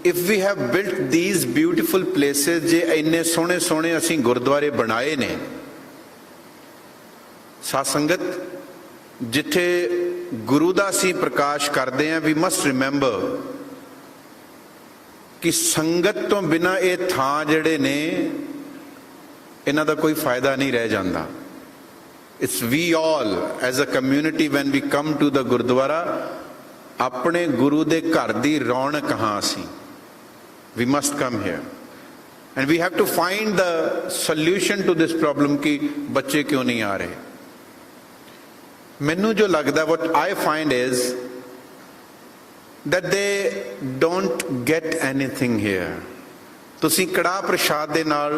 if we have built these beautiful places, जे इन्ने सोहने सोहने असी गुरुद्वारे बनाए ने, साध संगत जिथे गुरु दा असी प्रकाश करते हैं, we must remember कि संगत तो बिना ये थां जिहड़े ने इन्हां दा कोई फायदा नहीं रह जाता. It's we all as a community, when we come to the gurdwara, अपने गुरु दे घर दी रौनक हाँ सी. We must come here and we have to find the solution to this problem कि बच्चे क्यों नहीं आ रहे. मैनू जो लगता, what I find is that they don't get anything here. तुसी कड़ा प्रसाद दे नाल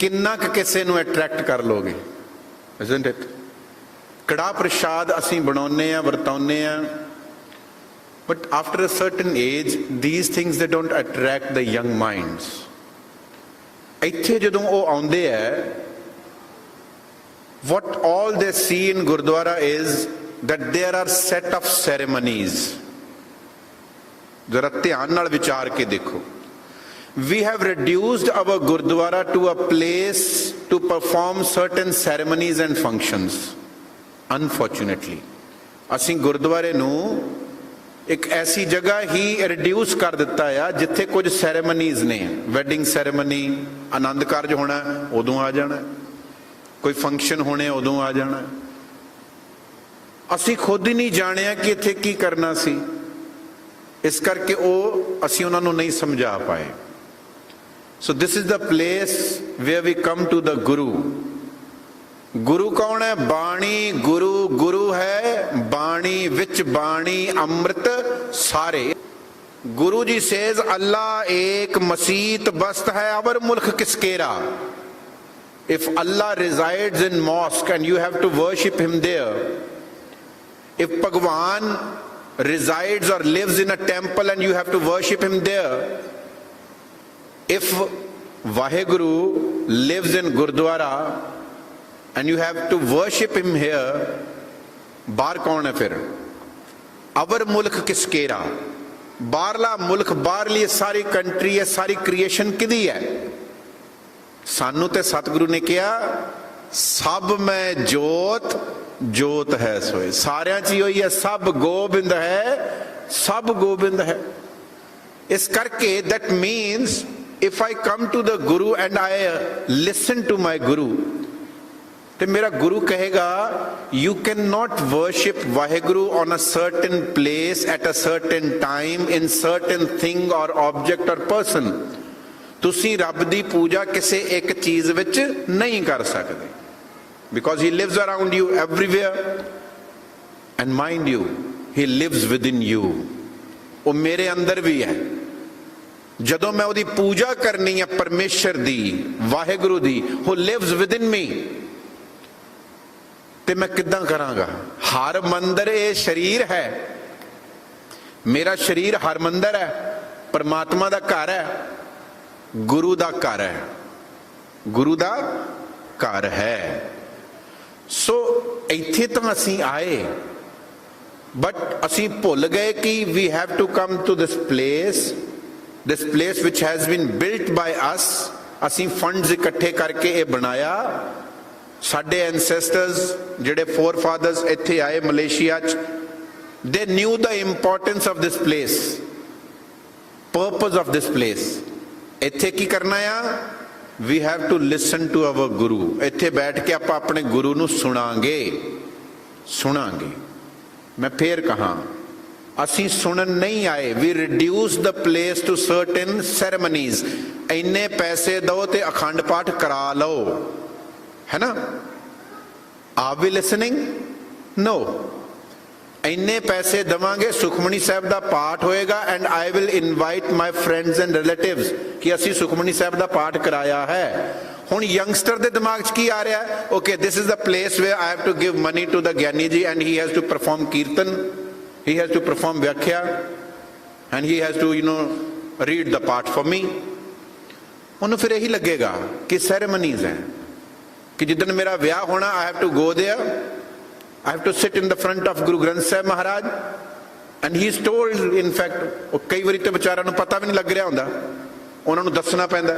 किन्ना क किसे नू अट्रैक्ट कर लोगे, isn't it? कड़ा प्रसाद असी बनाने हैं, वरताउने हैं, but after a certain age these things they don't attract the young minds. इत्थे जदों वो आउंदे है, what all they see in Gurdwara is that there are set of ceremonies. जरा ध्यान नाल विचार के देखो. We have reduced our Gurdwara to a place to perform certain ceremonies and functions. Unfortunately, असी गुरुद्वारे नू एक ऐसी जगह ही रिड्यूस कर दिता है जिथे कुछ सैरेमनीज ने. वैडिंग सैरेमनी, आनंद कारज होना उदों आ जाना, कोई फंक्शन होने उदों आ जाना. असी खुद ही नहीं जाने कि इत्थे की करना सी, इस करके वो असी उन्हां नू नहीं समझा पाए. So this is the place where we come to the guru. गुरु कौन है? बाणी. गुरु गुरु है बाणी, विच बाणी अमृत सारे. गुरु जी सेज अल्लाह एक मसीत बस्त है अवर मुल्क किसकेरा. If Allah resides in mosque and you have to worship him there, if Bhagwan resides or lives in a temple and you have to worship him there, if Vaheguru lives in Gurdwara and you have to worship him here, बाहर कौन है फिर? अवर मुल्क किसकेरा. बाहरला मुल्क, बाहरली सारी country है, सारी creation किदी है? सानू ते सतगुरु ने कहा सब में जोत, जोत है सोए. सारियां च ही है, सब गोबिंद है, सब गोबिंद है. इस करके that means if I come to the Guru and I listen to my Guru, तो मेरा गुरु कहेगा you cannot worship Vaheguru on a certain place at a certain time in certain thing or object or person. तुसी रब दी पूजा किसी एक चीज विच नहीं कर सकते, because he lives around you everywhere and mind you he lives within you. वो मेरे अंदर भी है. जदों मैं उदी पूजा करनी है परमेश्वर दी, वाहेगुरु दी, who lives within me, ते मैं किदां करांगा? हर मंदिर ये शरीर है, मेरा शरीर हर मंदिर है, परमात्मा दा घर है, गुरु दा घर है, गुरु दा घर है. सो इत्थे तो असी आए, बट असी भुल गए कि we have to come to this place which has been built by us. असी फंड्स इकट्ठे करके ये बनाया. साडे एंसेस्टर्स जिहड़े फोर फादर्स इत्थे आए मलेशिया च, they knew the importance of this place, purpose of this place. इत्थे की करना है? We have to listen to our guru. इत्थे बैठ के आप अपने गुरु नू सुनांगे. मैं फिर कहा, असी सुनन नहीं आए. We reduce the place to certain ceremonies. इन्ने पैसे दो ते अखंड पाठ करा लो, है ना? Are we listening? नो. इन्ने पैसे देवांगे, सुखमनी साहब दा पाठ होएगा and I will invite my friends and relatives कि असी सुखमनी साहब दा पाठ कराया है. हुण यंगस्टर दे दिमाग च की आ रहा है? Okay, this is the place where I have to give money to the Giani ji and he has to perform kirtan, he has to perform vyakhya and he has to read the path for me. उन्होंने फिर यही लगेगा कि सेरेमनीज हैं, कि जिदन मेरा ब्याह होना I have to go there, I have to sit in the front of Guru Granth Sahib Maharaj and he is told in fact कई बारी तो बेचारा नूं पता भी नहीं लग रहा हुंदा, उन्हां नूं दसना पैंदा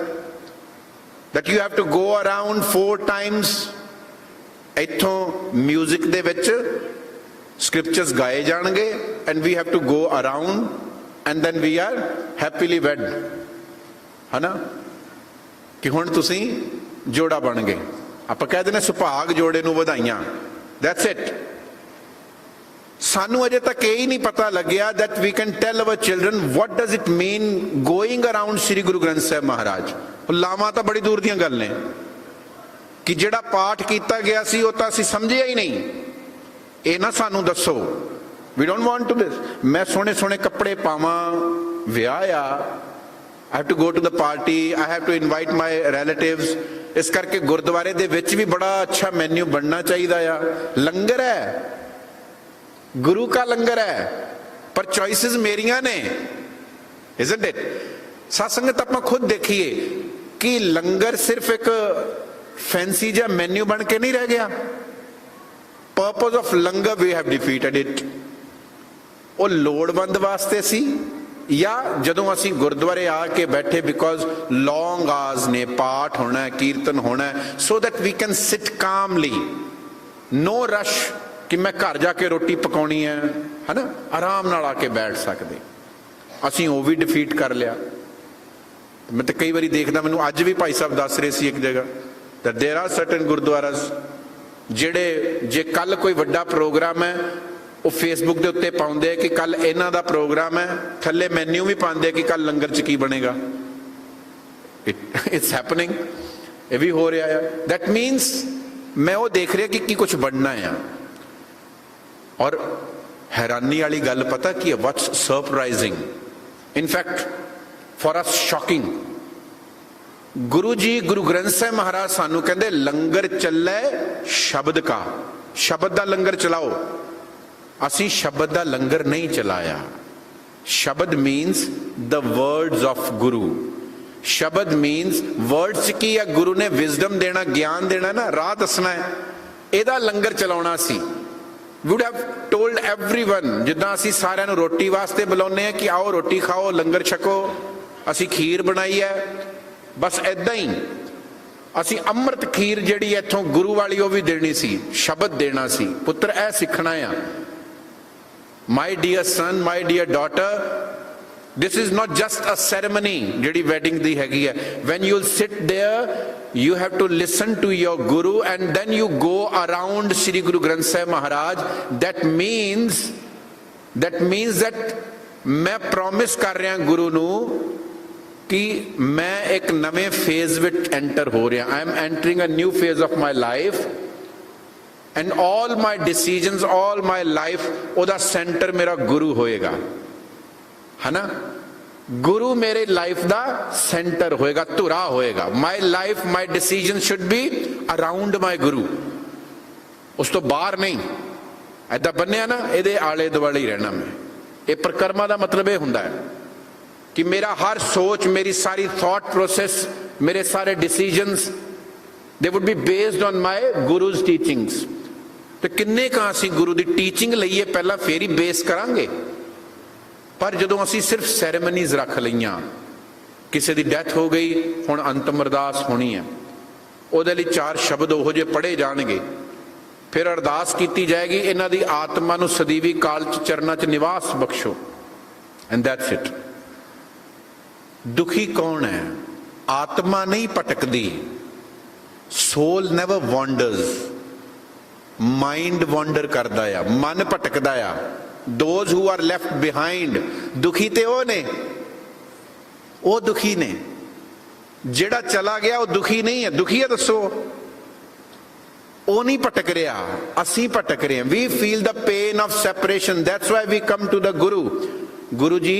that you have to go around 4 times. इत्थों म्यूजिक दे विच स्क्रिप्चर्स गाए जाणगे and we have to go around and then we are happily wed, है ना, कि हुण तुसीं जोड़ा बन गए। आपां कह दिंदे सुभाग जोड़े नूं वधाइयां, दैट्स इट। सानू अजे तक यही नहीं पता लग्या that we can tell our children what does it mean going around Shri Guru Granth Sahib महाराज। लावां तां बड़ी दूर दीयां गल ने कि जिहड़ा पाठ कीता गया सी ओह तां असीं समझिया ही नहीं। ਇਹ ਨਾ ਸਾਨੂੰ ਦੱਸੋ, we don't want to this. ਮੈਂ ਸੋਹਣੇ ਸੋਹਣੇ ਕੱਪੜੇ ਪਾਵਾਂ, ਵਿਆਹ ਆ, I have to go to the party, I have to invite my relatives. ਇਸ ਕਰਕੇ ਗੁਰਦੁਆਰੇ ਦੇ ਵਿੱਚ ਵੀ ਬੜਾ ਅੱਛਾ ਮੈਨੂ ਬਣਨਾ ਚਾਹੀਦਾ ਆ। ਲੰਗਰ ਹੈ, ਗੁਰੂ का ਲੰਗਰ ਹੈ, ਪਰ ਚੋਇਸਿਸ ਮੇਰੀਆਂ ਨੇ, ਇਜ਼ਨਟ ਇਟ। ਸਤਸੰਗਤ ਆਪਾਂ ਖੁਦ ਦੇਖੀਏ ਕਿ ਲੰਗਰ ਸਿਰਫ ਇੱਕ ਫੈਂਸੀ ਜਿਹਾ ਮੈਨੂ ਬਣ ਕੇ ਨਹੀਂ ਰਹਿ ਗਿਆ। Purpose of langar we have defeated it. वो लोड़वंद वास्ते सी या जदों असी गुरुद्वारे आके बैठे बिकॉज लॉन्ग आवर्स ने पाठ होना है, कीर्तन होना है, so that we can sit calmly, no rush कि मैं घर जाके रोटी पकाउणी है ना, आराम नाल आके बैठ सकते। असी वो भी डिफीट कर लिया। मैं तो कई बारी देखदा, मैनूं अज भी भाई साहब दस रहे सी एक जगह दैट देयर आर सर्टेन गुरुद्वारास ਜਿਹੜੇ ਜੇ ਕੱਲ ਕੋਈ ਵੱਡਾ ਪ੍ਰੋਗਰਾਮ ਹੈ ਉਹ ਫੇਸਬੁੱਕ ਦੇ ਉੱਤੇ ਪਾਉਂਦੇ ਕਿ ਕੱਲ ਇਹਨਾਂ ਦਾ ਪ੍ਰੋਗਰਾਮ ਹੈ, ਥੱਲੇ ਮੈਨੂ ਵੀ ਪਾਉਂਦੇ ਕਿ ਕੱਲ ਲੰਗਰ 'ਚ ਕੀ ਬਣੇਗਾ। ਇਟਸ ਹੈਪਨਿੰਗ, ਇਹ ਵੀ ਹੋ ਰਿਹਾ ਹੈ। ਦੈਟ ਮੀਨਸ ਮੈਂ ਉਹ ਦੇਖ ਰਿਹਾ ਕਿ ਕੀ ਕੁਝ ਬਣਨਾ ਆ। ਔਰ हैरानी वाली गल पता की what's surprising, in fact for us shocking, गुरु जी गुरु ग्रंथ साहिब महाराज सानू कहते लंगर चले शब्द का, शब्द का लंगर चलाओ। असी शब्द का लंगर नहीं चलाया। शब्द मीन्स द वर्ड्स ऑफ गुरु। शब्द मीन्स वर्ड्स की है, गुरु ने विजडम देना, ज्ञान देना ना, राह दसना है, एदा लंगर चलाउणा सी। वुड हैव टोल्ड एवरीवन, जिद्दां असी सारिआं नूं रोटी वास्ते बुलाउने हैं कि आओ रोटी खाओ लंगर छको, असी खीर बनाई है, बस ऐदां ही असी अमृत खीर जिहड़ी इत्थों गुरु वाली वो भी देनी सी, शब्द देना सी, पुत्र ऐ सीखना है। My dear son, my dear daughter, this is not just a ceremony जिहड़ी वैडिंग दी हैगी है। When you will sit there you have to listen to your guru and then you go around Shri Guru Granth Sahib Maharaj. That means that मैं promise कर रहा गुरु नू कि मैं एक नवे phase विच enter हो रहा। I am entering a new phase of my life and all my decisions, all my life ओदा center मेरा गुरु होएगा, है ना। गुरु मेरे लाइफ दा सेंटर होएगा, धुरा होएगा। My life, my decision should be around my गुरु, उस तो बाहर नहीं। ऐदा बनिया ना, ये आले दुआले ही रहना। मैं ये परिक्रमा का मतलब ये हुंदा है कि मेरा हर सोच, मेरी सारी थॉट प्रोसेस, मेरे सारे decisions they would be based on my guru's teachings. तो किन्ने का असी गुरु की टीचिंग लईए पहला, फिर ही बेस करांगे। पर जदों असी सिर्फ सैरेमनीज रख लईयां, किसी की डैथ हो गई, हुण अंतिम अरदास होनी है, उहदे लई 4 शब्द ओहो जे पढ़े जाणगे, फिर अरदास की जाएगी, इन्हां दी आत्मा नूं सदीवी काल च चरनां च निवास बख्शो, एंड दैट्स इट। दुखी कौन है? आत्मा नहीं भटकदी, soul never wanders, mind wander करदा आ, मन भटकदा आ। Those who are left behind, दुखी ते वो ने, वो दुखी ने। जेड़ा चला गया वो दुखी नहीं है। दुखी है दसो, वो नहीं भटक रहा, असी भटक रहे हैं। We feel the pain of separation, that's why we come to the Guru. Guru ji,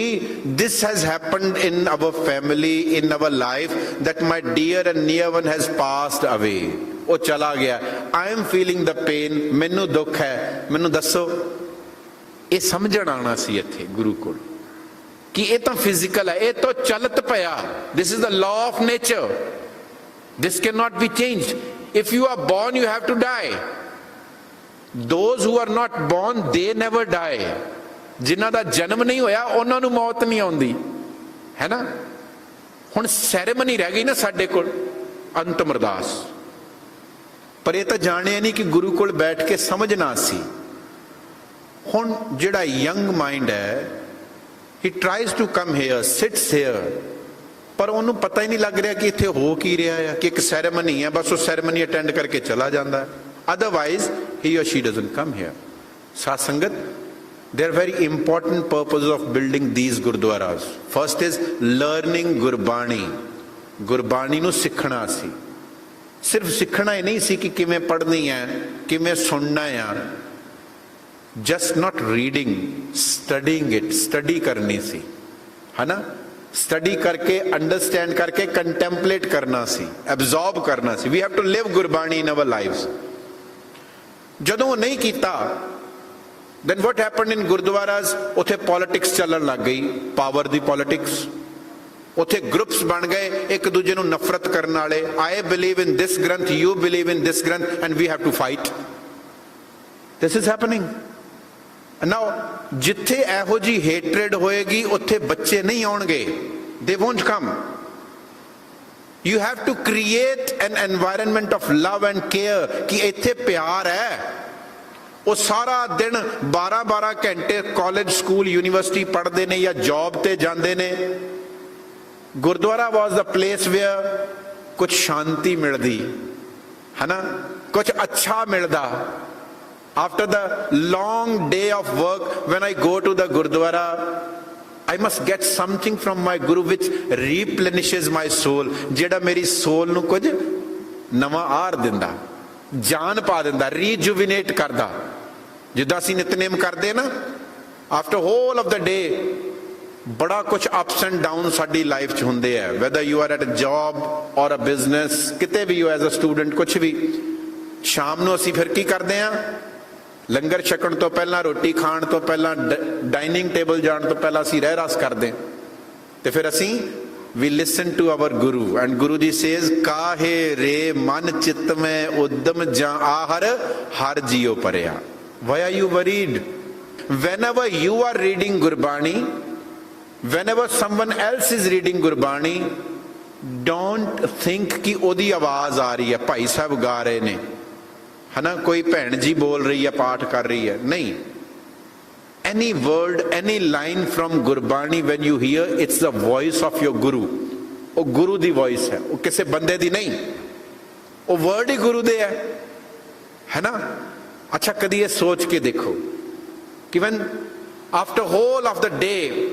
this has happened in our family, in our life, that my dear and near one has passed away. वो चला गया, I am feeling the pain, मैनू दुख है, मैनू दसो। ये समझण आना सी इत्थे गुरु कोल कि ये तो फिजिकल है, ये तो चलत पया। This is the law of nature, this can not be changed. If you are born you have to die. Those who are not born, they never die. जिन्हां दा जन्म नहीं होया उन्हां नूं मौत नहीं आउंदी, है ना। हुण सैरेमनी रह गई ना साडे कोल, अंतिम अरदास। पर यह तो जाने नहीं कि गुरु कोल बैठ के समझना सी। हुण जिहड़ा यंग माइंड है, he tries to come here, sits here, पर उन्होंने पता ही नहीं लग रहा कि इत्थे हो की रहा है, कि एक सैरेमनी है, बस वो सैरेमनी अटेंड करके चला जाता है। अदरवाइज ही और शी डजंट कम हेयर। साथ संगत, there are very important purposes of building these gurdwaras. First is learning Gurbani. Gurbani नूं सिखना सी, सिर्फ सिखना ही नहीं सी कि किवें पढ़नी है, किवें सुनना है। Just not reading, studying it, study करनी सी, है ना। स्टडी करके, अंडरस्टैंड करके, कंटेम्पलेट करना सी, एब्जॉर्ब करना सी। We have to live Gurbani in our lives. जदों वो नहीं कीता, then what happened in gurdwaras? उत्थे पॉलिटिक्स चलन लग गई, पावर दी पॉलिटिक्स। उत्थे ग्रुप्स बन गए एक दूजे नूं नफरत करने वाले। I believe in this Granth, you believe in this Granth, and we have to fight. This is happening now. जिथे एहो जी हेट्रेड होएगी, उत्थे बच्चे नहीं आउणगे, they won't come. You have to create an environment of love and care कि इत्थे प्यार है। वो सारा दिन 12-12 घंटे कॉलेज, स्कूल, यूनिवर्सिटी पढ़ते हैं या जॉब ते जाते हैं। Gurdwara was the place where कुछ शांति मिलती, है ना, कुछ अच्छा मिलता। After the long day of work, when I go to the gurdwara, I must get something from my guru which रीप्लेनिशेस my soul, जेड़ा मेरी सोल नूं कुछ नवां आर दिंदा, जान पा दिंदा, रीजुविनेट करदा। जिद्दां असीं नितनेम करदे ना, after whole of the day बड़ा कुछ अप्स एंड डाउन साडी लाइफ च हुंदे है। Whether you are at a job और अ बिजनेस, किते भी हो, एज अ स्टूडेंट, कुछ भी। शाम नूं असीं फिर की करदे आ, लंगर छकण तो पहलां, रोटी खाण तो पहलां, डाइनिंग टेबल जाण तो पहलां असीं रहरास करदे, ते फिर असीं we listen to our guru, and guru ji says, काहे रे मन चित्त में उद्दम जा आहर हर जियो परया। Why are you worried? Whenever you are reading Gurbani, whenever someone else is reading Gurbani, don't think कि ओदी आवाज आ रही है, भाई साहब गा रहे ने, है ना, कोई भैन जी बोल रही है, पाठ कर रही है, नहीं। Any word, any line from Gurbani when you hear, it's the voice of your Guru. वो गुरु दी वॉइस है, वो किसी बंदे दी नहीं, वो वर्ड ही गुरु दे है ना। अच्छा, कदी ये सोच के देखो कि when after whole of the day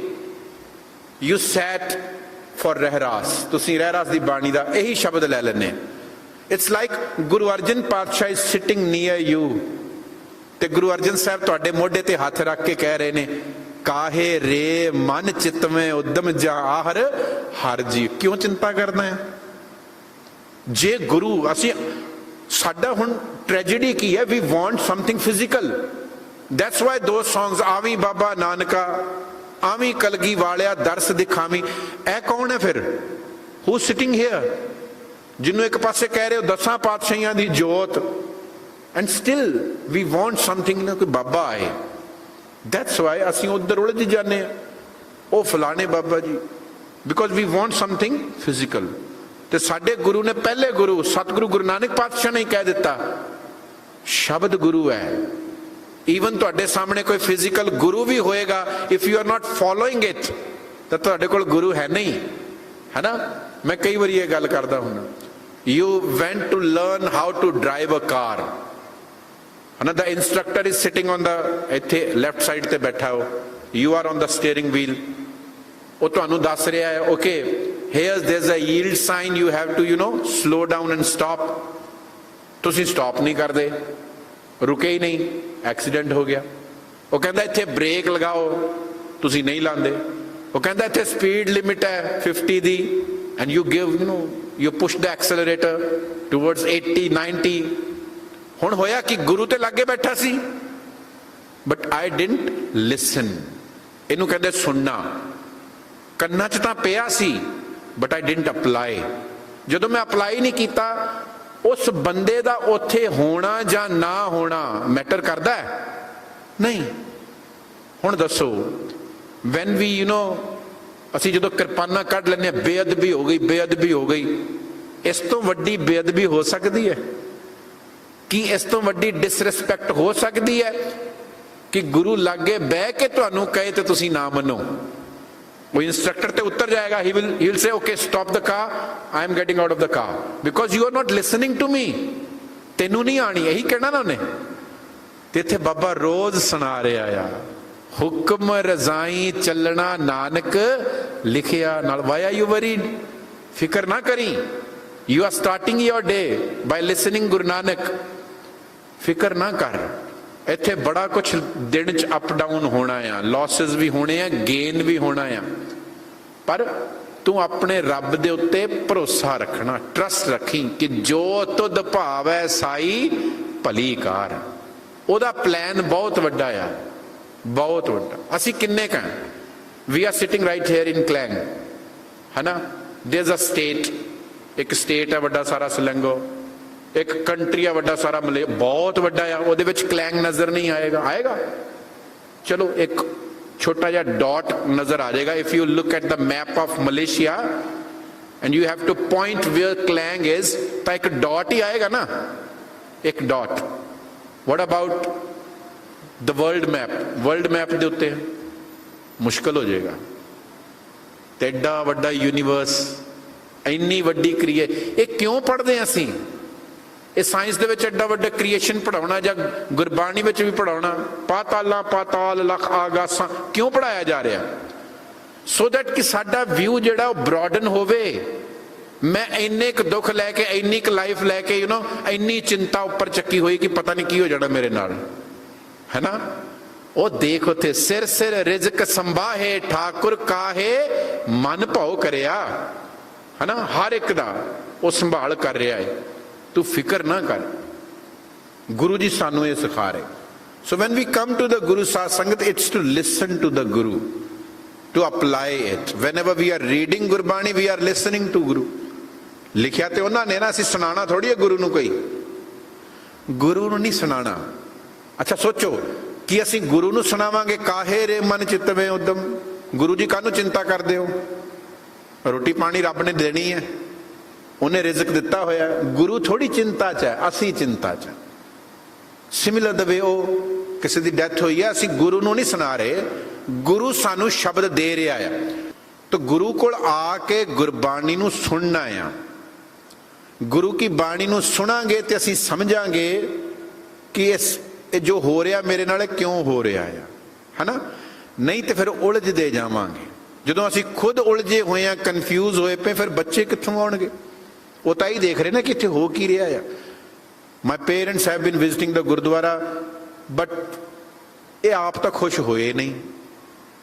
you sat for रहरास, तुसी रहरास दी बाणी दा यही शब्द ले लेने। It's like Guru Arjan Paatshah is sitting near you, ते गुरु अर्जन साहब तुहाडे मोढे ते हाथ रख के कह रहे ने, काहे रे मन चित्त में उद्दम जा आहर हर जी। क्यों चिंता करना है? जे गुरु असी, साडा हुण ट्रेजेडी की है, we want something physical. That's why दो सॉन्ग्स, आवी बाबा नानका, आवी कलगी वालिया, दरस दिखावी। ए कौन है फिर? Who sitting here? जिन्हों एक पासे कह रहे हो 10 पातशाहियां दी जोत, and still we want something ना, कोई बाबा आए। that's why असी उधर उलझ जाने, ओ फलाने बाबा जी, because we want something physical। ते साडे गुरु ने, पहले गुरु सतगुरु गुरु नानक पातशाह ने कह दिता, शब्द गुरु है। इवन तुहाडे सामने कोई फिजिकल गुरु भी होएगा, if you are not following it, तो तुहाडे कोल गुरु है नहीं, है ना। मैं कई बार ये गल करदा हुंदा, you went to learn how to drive a car, the instructor is sitting on the left side te baitha ho, you are on the steering wheel, wo tuhanu das reha hai, okay, here there's a yield sign, you have to, slow down and stop। तुसी stop नहीं करदे, रुके ही नहीं, accident हो गया। वो कहता इत्थे ब्रेक लगाओ, तुसी नहीं लांदे। वो कहता इत्थे स्पीड लिमिट है 50 दी, and you give, you push the accelerator towards 80, 90। हुण होया कि गुरु ते लागे बैठा सी, बट आई डिडंट लिसन। इनू कहते सुनना, कन्ना च तां पिया सी, बट आई डिडंट अप्लाई। जदों मैं अप्लाई नहीं किया, उस बंदे दा उत्थे होना जां ना होना मैटर करदा है? नहीं। ਹੁਣ ਦੱਸੋ, ਵੈਨ ਵੀ ਅਸੀਂ ਜਦੋਂ ਕਿਰਪਾਨਾਂ ਕੱਢ ਲੈਂਦੇ ਹਾਂ, ਬੇਅਦਬੀ ਹੋ ਗਈ, ਬੇਅਦਬੀ ਹੋ ਗਈ। ਇਸ ਤੋਂ ਵੱਡੀ ਬੇਅਦਬੀ ਹੋ ਸਕਦੀ ਹੈ? ਕੀ ਇਸ ਤੋਂ ਵੱਡੀ ਡਿਸਰਿਸਪੈਕਟ ਹੋ ਸਕਦੀ ਹੈ ਕਿ ਗੁਰੂ ਲਾਗੇ ਬਹਿ ਕੇ ਤੁਹਾਨੂੰ ਕਹੇ ਤੇ ਤੁਸੀਂ ਨਾ ਮੰਨੋ? ਉਹ ਇੰਸਟ੍ਰਕਟਰ ਤੇ ਉੱਤਰ ਜਾਏਗਾ, he will say, okay, stop the car, I am getting out of the car because you are not listening to me। ਤੈਨੂੰ ਨਹੀਂ ਆਣੀ, ਇਹੀ ਕਹਿਣਾ ਨਾ ਉਹਨੇ। ਤੇ ਇੱਥੇ ਬਾਬਾ ਰੋਜ਼ ਸੁਣਾ ਰਿਹਾ ਆ, ਹੁਕਮ ਰਜ਼ਾਈ ਚੱਲਣਾ ਨਾਨਕ ਲਿਖਿਆ ਨਾਲ। why are you worried? ਫਿਕਰ ਨਾ ਕਰੀ, you are starting your day by listening Guru Nanak. ਫਿਕਰ ਨਾ ਕਰ, ਇੱਥੇ ਬੜਾ ਕੁਛ ਦਿਨ ਚ ਅਪ ਡਾਊਨ ਹੋਣਾ ਆ, ਲੌਸਸ ਵੀ ਹੋਣੇ ਆ, ਗੇਨ ਵੀ ਹੋਣਾ ਆ, ਪਰ ਤੂੰ ਆਪਣੇ ਰੱਬ ਦੇ ਉੱਤੇ ਭਰੋਸਾ ਰੱਖਣਾ, ਟਰਸਟ ਰੱਖੀ ਕਿ ਜੋ ਤੁਧ ਭਾਵੈ ਸਾਈ ਭਲੀ ਕਾਰ। ਉਹਦਾ ਪਲਾਨ ਬਹੁਤ ਵੱਡਾ ਆ, ਬਹੁਤ ਵੱਡਾ। ਅਸੀਂ ਕਿੰਨੇ ਕਾਂ, we are sitting right here in Klang, ਹੈ ਨਾ। ਦੇਰ ਇਜ਼ ਅ ਸਟੇਟ, ਇੱਕ ਸਟੇਟ ਹੈ ਵੱਡਾ ਸਾਰਾ ਸਲੰਗੋ, ਇੱਕ ਕੰਟਰੀ ਆ ਵੱਡਾ ਸਾਰਾ ਮਲੇ, ਬਹੁਤ ਵੱਡਾ ਆ। ਉਹਦੇ ਵਿੱਚ ਕਲੈਂਗ ਨਜ਼ਰ ਨਹੀਂ ਆਏਗਾ? ਆਏਗਾ। ਚਲੋ ਇੱਕ ਛੋਟਾ ਜਿਹਾ ਡਾਟ ਨਜ਼ਰ ਆ ਜਾਏਗਾ। If you look at the map of Malaysia and you have to point where Klang is, ਤਾਂ ਇੱਕ ਡਾਟ ਹੀ ਆਏਗਾ ਨਾ, ਇੱਕ dot. What about the world map? World map ਦੇ ਉੱਤੇ ਮੁਸ਼ਕਲ ਹੋ ਜਾਏਗਾ। ਤੇ ਐਡਾ ਵੱਡਾ ਯੂਨੀਵਰਸ, ਇੰਨੀ ਵੱਡੀ ਕ੍ਰੀਏ, ਇਹ ਕਿਉਂ ਪੜ੍ਹਦੇ ਹਾਂ ਅਸੀਂ? ਇਹ ਸਾਇੰਸ ਦੇ ਵਿੱਚ ਐਡਾ ਵੱਡਾ ਕ੍ਰੀਏਸ਼ਨ ਪੜਾਉਣਾ ਜਾਂ ਗੁਰਬਾਣੀ ਵਿੱਚ ਵੀ ਪੜਾਉਣਾ, ਪਾਤਾਲਾਂ ਪਾਤਾਲ ਲੱਖ ਆਗਾਸਾਂ ਕਿਉਂ ਪੜਾਇਆ ਜਾ ਰਿਹਾ? ਸੋ ਦੈਟ ਕਿ ਸਾਡਾ ਵਿਊ ਜਿਹੜਾ ਉਹ ਬ੍ਰੋਡਨ ਹੋਵੇ। ਮੈਂ ਇੰਨੇ ਕੁ ਦੁੱਖ ਲੈ ਕੇ, ਇੰਨੀ ਕੁ ਲਾਈਫ ਲੈ ਕੇ ਇੰਨੀ ਚਿੰਤਾ ਉੱਪਰ ਚੱਕੀ ਹੋਈ ਕਿ ਪਤਾ ਨਹੀਂ ਕੀ ਹੋ ਜਾਣਾ ਮੇਰੇ ਨਾਲ, ਹੈ ਨਾ। ਉਹ ਦੇਖ ਉੱਥੇ ਸਿਰ ਸਿਰ ਰਿਜ਼ਕ ਸੰਭਾਹੇ ਠਾਕੁਰ ਕਾਹੇ ਮਨ ਭਾਉ ਕਰਿਆ, ਹੈ ਨਾ। ਹਰ ਇੱਕ ਦਾ ਉਹ ਸੰਭਾਲ ਕਰ ਰਿਹਾ ਹੈ, ਤੂੰ ਫਿਕਰ ਨਾ ਕਰ। ਗੁਰੂ ਜੀ ਸਾਨੂੰ ਇਹ ਸਿਖਾ ਰਹੇ। So when we come to the guru sadh sangat, it's to listen to the guru, to apply it. Whenever we are reading Gurbani, we are listening to guru. ਲਿਖਿਆ ਤੇ ਉਹਨਾਂ ਨੇ ਨਾ, ਅਸੀਂ ਸੁਣਾਣਾ ਥੋੜੀ ਹੈ ਗੁਰੂ ਨੂੰ, ਕੋਈ ਗੁਰੂ ਨੂੰ ਨਹੀਂ ਸੁਣਾਣਾ। ਅੱਛਾ ਸੋਚੋ ਕਿ ਅਸੀਂ ਗੁਰੂ ਨੂੰ ਸੁਣਾਵਾਂਗੇ, ਕਾਹੇ ਰੇ ਮਨ ਚਿਤਵੇਂ ਉਦਮ, ਗੁਰੂ ਜੀ ਕਾਹਨੂੰ ਚਿੰਤਾ ਕਰਦੇ ਹੋ? ਰੋਟੀ ਪਾਣੀ ਰੱਬ ਨੇ ਦੇਣੀ ਹੈ, ਉਹਨੇ ਰਿਜ਼ਕ ਦਿੱਤਾ ਹੋਇਆ। ਗੁਰੂ ਥੋੜੀ ਚਿੰਤਾ ਚ ਹੈ, ਅਸੀਂ ਚਿੰਤਾ ਚ। ਸਿਮਿਲਰ ਦ ਵੇ ਉਹ ਕਿਸੇ ਦੀ ਡੈਥ ਹੋਈ ਹੈ, ਅਸੀਂ ਗੁਰੂ ਨੂੰ ਨਹੀਂ ਸੁਣਾ ਰਹੇ, ਗੁਰੂ ਸਾਨੂੰ ਸ਼ਬਦ ਦੇ ਰਿਹਾ ਆ। ਤਾਂ ਗੁਰੂ ਕੋਲ ਆ ਕੇ ਗੁਰਬਾਣੀ ਨੂੰ ਸੁਣਨਾ ਆ। ਗੁਰੂ ਕੀ ਬਾਣੀ ਨੂੰ ਸੁਣਾਂਗੇ ਤੇ ਅਸੀਂ ਸਮਝਾਂਗੇ ਕਿ ਇਹ ਜੋ ਹੋ ਰਿਹਾ ਮੇਰੇ ਨਾਲ ਕਿਉਂ ਹੋ ਰਿਹਾ ਆ, ਹੈ ਨਾ। ਨਹੀਂ ਤੇ ਫਿਰ ਉਲਝਦੇ ਜਾਵਾਂਗੇ। ਜਦੋਂ ਅਸੀਂ ਖੁਦ ਉਲਝੇ ਹੋਏ ਆ, ਕਨਫਿਊਜ਼ ਹੋਏ ਪਏ, ਫਿਰ ਬੱਚੇ ਕਿੱਥੋਂ ਆਉਣਗੇ? ਉਹ ਤਾਂ ਹੀ ਦੇਖ ਰਹੇ ਨਾ ਕਿ ਇੱਥੇ ਹੋ ਕੀ ਰਿਹਾ ਆ। My parents have been visiting the Gurdwara, but ਇਹ ਆਪ ਤਾਂ ਖੁਸ਼ ਹੋਏ ਨਹੀਂ।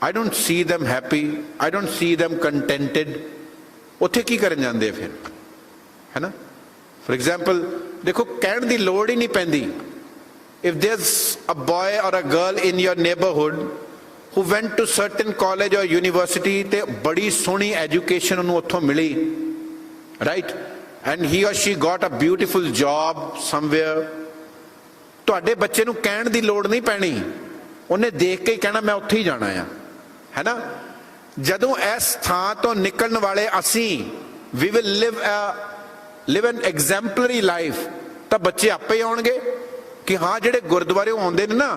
I don't C them happy, I don't C them ਕੰਟੈਂਟਡ। ਉੱਥੇ ਕੀ ਕਰਨ ਜਾਂਦੇ ਫਿਰ, ਹੈ ਨਾ। ਫੋਰ ਐਗਜ਼ਾਮਪਲ ਦੇਖੋ, ਕਹਿਣ ਦੀ ਲੋੜ ਹੀ ਨਹੀਂ ਪੈਂਦੀ। If there's a boy or a girl in your neighborhood who went to certain college or university, ਤੇ ਬੜੀ ਸੋਹਣੀ ਐਜੂਕੇਸ਼ਨ ਉਹਨੂੰ ਉੱਥੋਂ ਮਿਲੀ, right, and he or she got a beautiful job somewhere, ਤੁਹਾਡੇ ਬੱਚੇ ਨੂੰ ਕਹਿਣ ਦੀ ਲੋੜ ਨਹੀਂ ਪੈਣੀ, ਉਹਨੇ ਦੇਖ ਕੇ ਹੀ ਕਹਿਣਾ ਮੈਂ ਉੱਥੇ ਹੀ ਜਾਣਾ ਆ, ਹੈ ਨਾ। ਜਦੋਂ ਇਸ ਥਾਂ ਤੋਂ ਨਿਕਲਣ ਵਾਲੇ ਅਸੀਂ we will live an exemplary life, ਤਾਂ ਬੱਚੇ ਆਪੇ ਆਉਣਗੇ ਕਿ ਹਾਂ ਜਿਹੜੇ ਗੁਰਦੁਆਰੇ ਆਉਂਦੇ ਨੇ ਨਾ,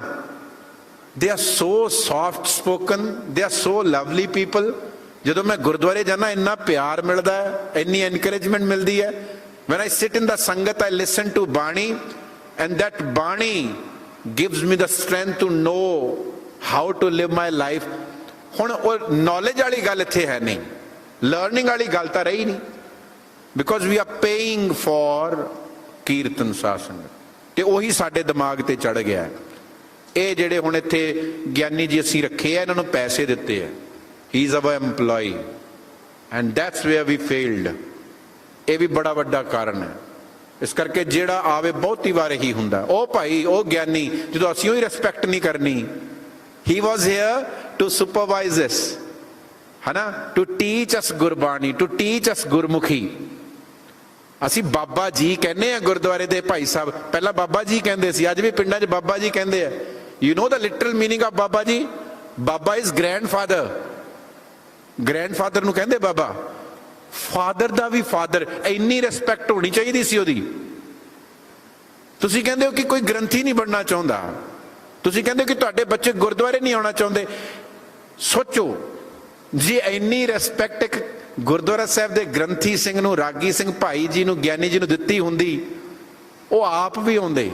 they are so soft spoken, they are so lovely people। ਜਦੋਂ ਮੈਂ ਗੁਰਦੁਆਰੇ ਜਾਣਾ ਇੰਨਾ ਪਿਆਰ ਮਿਲਦਾ ਹੈ, ਇੰਨੀ ਐਨਕਰੇਜਮੈਂਟ ਮਿਲਦੀ ਹੈ। when I sit in the sangat, I listen to Bani, and that Bani gives me the strength to know how to live my life। ਹੁਣ ਉਹ ਨੌਲੇਜ ਵਾਲੀ ਗੱਲ ਇੱਥੇ ਹੈ ਨਹੀਂ, ਲਰਨਿੰਗ ਵਾਲੀ ਗੱਲ ਤਾਂ ਰਹੀ ਨਹੀਂ, because we are paying for kirtan sadh sangat, ਤੇ ਉਹੀ ਸਾਡੇ ਦਿਮਾਗ ਤੇ ਚੜ ਗਿਆ ਹੈ। ਇਹ ਜਿਹੜੇ ਹੁਣ ਇੱਥੇ ਗਿਆਨੀ ਜੀ ਅਸੀਂ ਰੱਖੇ ਆ, ਇਹਨਾਂ ਨੂੰ ਪੈਸੇ ਦਿੱਤੇ ਆ, he is our employee, and that's where we failed। ਇਹ ਵੀ ਬੜਾ ਵੱਡਾ ਕਾਰਨ ਹੈ। ਇਸ ਕਰਕੇ ਜਿਹੜਾ ਆਵੇ ਬਹੁਤੀ ਵਾਰ ਇਹੀ ਹੁੰਦਾ, ਉਹ ਭਾਈ ਉਹ ਗਿਆਨੀ, ਜਦੋਂ ਅਸੀਂ ਉਹੀ ਰਿਸਪੈਕਟ ਨਹੀਂ ਕਰਨੀ। he was here to supervise us, ਹੈ ਨਾ, to teach us Gurbani, to teach us Gurmukhi. ਅਸੀਂ ਬਾਬਾ ਜੀ ਕਹਿੰਦੇ ਆ ਗੁਰਦੁਆਰੇ ਦੇ ਭਾਈ ਸਾਹਿਬ, ਪਹਿਲਾਂ ਬਾਬਾ ਜੀ ਕਹਿੰਦੇ ਸੀ, ਅੱਜ ਵੀ ਪਿੰਡਾਂ 'ਚ ਬਾਬਾ ਜੀ ਕਹਿੰਦੇ ਆ। you know the literal meaning of Baba ji? Baba is grandfather, grandfather ਨੂੰ ਕਹਿੰਦੇ ਬਾਬਾ। ਫਾਦਰ ਦਾ ਵੀ ਫਾਦਰ, ਇੰਨੀ ਰਿਸਪੈਕਟ ਹੋਣੀ ਚਾਹੀਦੀ ਸੀ ਉਹਦੀ। ਤੁਸੀਂ ਕਹਿੰਦੇ ਹੋ ਕਿ ਕੋਈ ਗ੍ਰੰਥੀ ਨਹੀਂ ਬਣਨਾ ਚਾਹੁੰਦਾ, ਤੁਸੀਂ ਕਹਿੰਦੇ ਹੋ ਕਿ ਤੁਹਾਡੇ ਬੱਚੇ ਗੁਰਦੁਆਰੇ ਨਹੀਂ ਆਉਣਾ ਚਾਹੁੰਦੇ। ਸੋਚੋ ਜੇ ਇੰਨੀ ਰਿਸਪੈਕਟ ਇੱਕ ਗੁਰਦੁਆਰਾ ਸਾਹਿਬ ਦੇ ਗ੍ਰੰਥੀ ਸਿੰਘ ਨੂੰ, ਰਾਗੀ ਸਿੰਘ ਭਾਈ ਜੀ ਨੂੰ, ਗਿਆਨੀ ਜੀ ਨੂੰ ਦਿੱਤੀ ਹੁੰਦੀ, ਉਹ ਆਪ ਵੀ ਆਉਂਦੇ,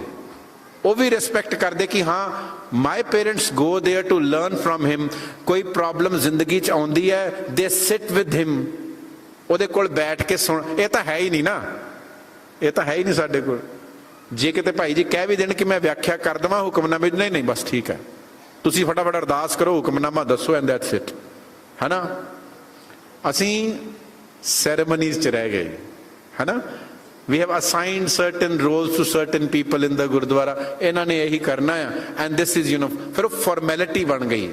ਉਹ ਵੀ ਰਿਸਪੈਕਟ ਕਰਦੇ ਕਿ ਹਾਂ my parents go there to learn from him. ਕੋਈ ਪ੍ਰੋਬਲਮ ਜ਼ਿੰਦਗੀ 'ਚ ਆਉਂਦੀ ਹੈ, ਦੇ ਸਿਟ ਵਿਦ ਹਿਮ, ਉਹਦੇ ਕੋਲ ਬੈਠ ਕੇ ਸੁਣ। ਇਹ ਤਾਂ ਹੈ ਹੀ ਨਹੀਂ ਨਾ, ਇਹ ਤਾਂ ਹੈ ਹੀ ਨਹੀਂ ਸਾਡੇ ਕੋਲ। ਜੇ ਕਿਤੇ ਭਾਈ ਜੀ ਕਹਿ ਵੀ ਦੇਣ ਕਿ ਮੈਂ ਵਿਆਖਿਆ ਕਰ ਦੇਵਾਂ ਹੁਕਮਨਾਮੇ, ਨਹੀਂ ਨਹੀਂ ਬਸ ਠੀਕ ਹੈ, ਤੁਸੀਂ ਫਟਾਫਟ ਅਰਦਾਸ ਕਰੋ, ਹੁਕਮਨਾਮਾ ਦੱਸੋ ਐਂਡ ਦੈਟਸ ਇਟ, ਹੈ ਨਾ। ਅਸੀਂ ਸੈਰੇਮਨੀਜ਼ 'ਚ ਰਹਿ ਗਏ, ਹੈ ਨਾ। We have assigned certain roles to certain people in the Gurdwara, ਇਹਨਾਂ ਨੇ ਇਹੀ ਕਰਨਾ ਹੈ and this is ਫਿਰ ਉਹ ਫਾਰਮੈਲਿਟੀ ਬਣ ਗਈ,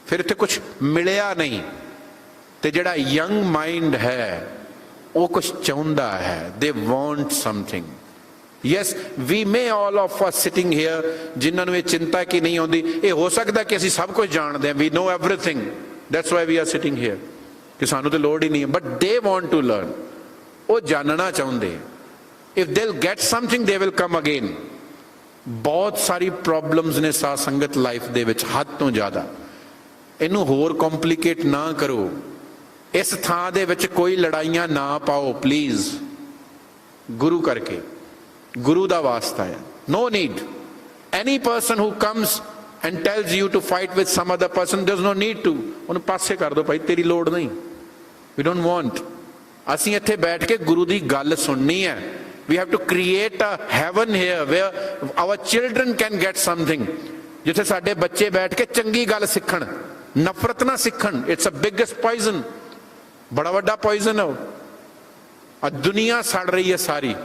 ਫਿਰ ਇੱਥੇ ਕੁਝ ਮਿਲਿਆ ਨਹੀਂ। ਤੇ ਜਿਹੜਾ ਯੰਗ ਮਾਈਂਡ ਹੈ ਉਹ ਕੁਝ ਚਾਹੁੰਦਾ ਹੈ, they want something. Yes, we may all of us sitting here, ਜਿਨ੍ਹਾਂ ਨੂੰ ਇਹ ਚਿੰਤਾ ਕਿ ਨਹੀਂ ਆਉਂਦੀ, ਇਹ ਹੋ ਸਕਦਾ ਕਿ ਅਸੀਂ ਸਭ ਕੁਝ ਜਾਣਦੇ ਹਾਂ, we know everything, that's why we are sitting here, ਕਿ ਸਾਨੂੰ ਤੇ ਲੋੜ ਹੀ ਨਹੀਂ ਹੈ, but they want to learn, ਉਹ ਜਾਣਨਾ ਚਾਹੁੰਦੇ। if they'll get something they will come again. ਬਹੁਤ ਸਾਰੀ ਪ੍ਰੋਬਲਮਸ ਨੇ ਸਾਧ ਸੰਗਤ ਲਾਈਫ ਦੇ ਵਿੱਚ, ਹੱਦ ਤੋਂ ਜ਼ਿਆਦਾ। ਇਹਨੂੰ ਹੋਰ ਕੰਪਲਿਕੇਟ ਨਾ ਕਰੋ, ਇਸ ਥਾਂ ਦੇ ਵਿੱਚ ਕੋਈ ਲੜਾਈਆਂ ਨਾ ਪਾਓ ਪਲੀਜ਼, ਗੁਰੂ ਕਰਕੇ, ਗੁਰੂ ਦਾ ਵਾਸਤਾ ਹੈ। no need. any person who comes and tells you to fight with some other person, there's no need to, ਉਹਨੂੰ ਪਾਸੇ ਕਰ ਦਿਓ ਭਾਈ, ਤੇਰੀ ਲੋੜ ਨਹੀਂ, we don't want. ਅਸੀਂ ਇੱਥੇ ਬੈਠ ਕੇ ਗੁਰੂ ਦੀ ਗੱਲ ਸੁਣਨੀ ਹੈ। we have to create a heaven here where our children can get something, ਜਿੱਥੇ ਸਾਡੇ ਬੱਚੇ ਬੈਠ ਕੇ ਚੰਗੀ ਗੱਲ ਸਿੱਖਣ, ਨਫ਼ਰਤ ਨਾ ਸਿੱਖਣ। it's a biggest poison, ਬੜਾ ਵੱਡਾ poison ਹੈ ਉਹ। ਅੱਜ ਦੁਨੀਆ ਸੜ ਰਹੀ ਹੈ ਸਾਰੀ,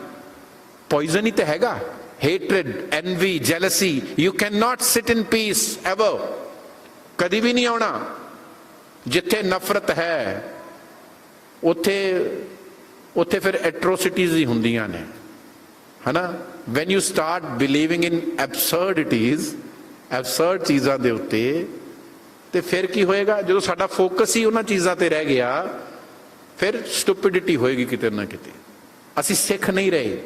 poison ਹੀ ਤਾਂ ਹੈਗਾ। hatred, envy, jealousy, you cannot sit in peace ever, ਕਦੀ ਵੀ ਨਹੀਂ ਆਉਣਾ। ਜਿੱਥੇ ਨਫ਼ਰਤ ਹੈ ਉੱਥੇ ਫਿਰ ਐਟਰੋਸਿਟੀਜ਼ ਹੀ ਹੁੰਦੀਆਂ ਨੇ, ਹੈ ਨਾ। when you start believing in absurdities, absurd ਚੀਜ਼ਾਂ ਦੇ ਉੱਤੇ, ਤੇ ਫਿਰ ਕੀ ਹੋਏਗਾ? ਜਦੋਂ ਸਾਡਾ ਫੋਕਸ ਹੀ ਉਹਨਾਂ ਚੀਜ਼ਾਂ ਤੇ ਰਹਿ ਗਿਆ, ਫਿਰ ਸਟੂਪਿਡਿਟੀ ਹੋਏਗੀ ਕਿਤੇ ਨਾ ਕਿਤੇ। ਅਸੀਂ ਸਿੱਖ ਨਹੀਂ ਰਹੇ,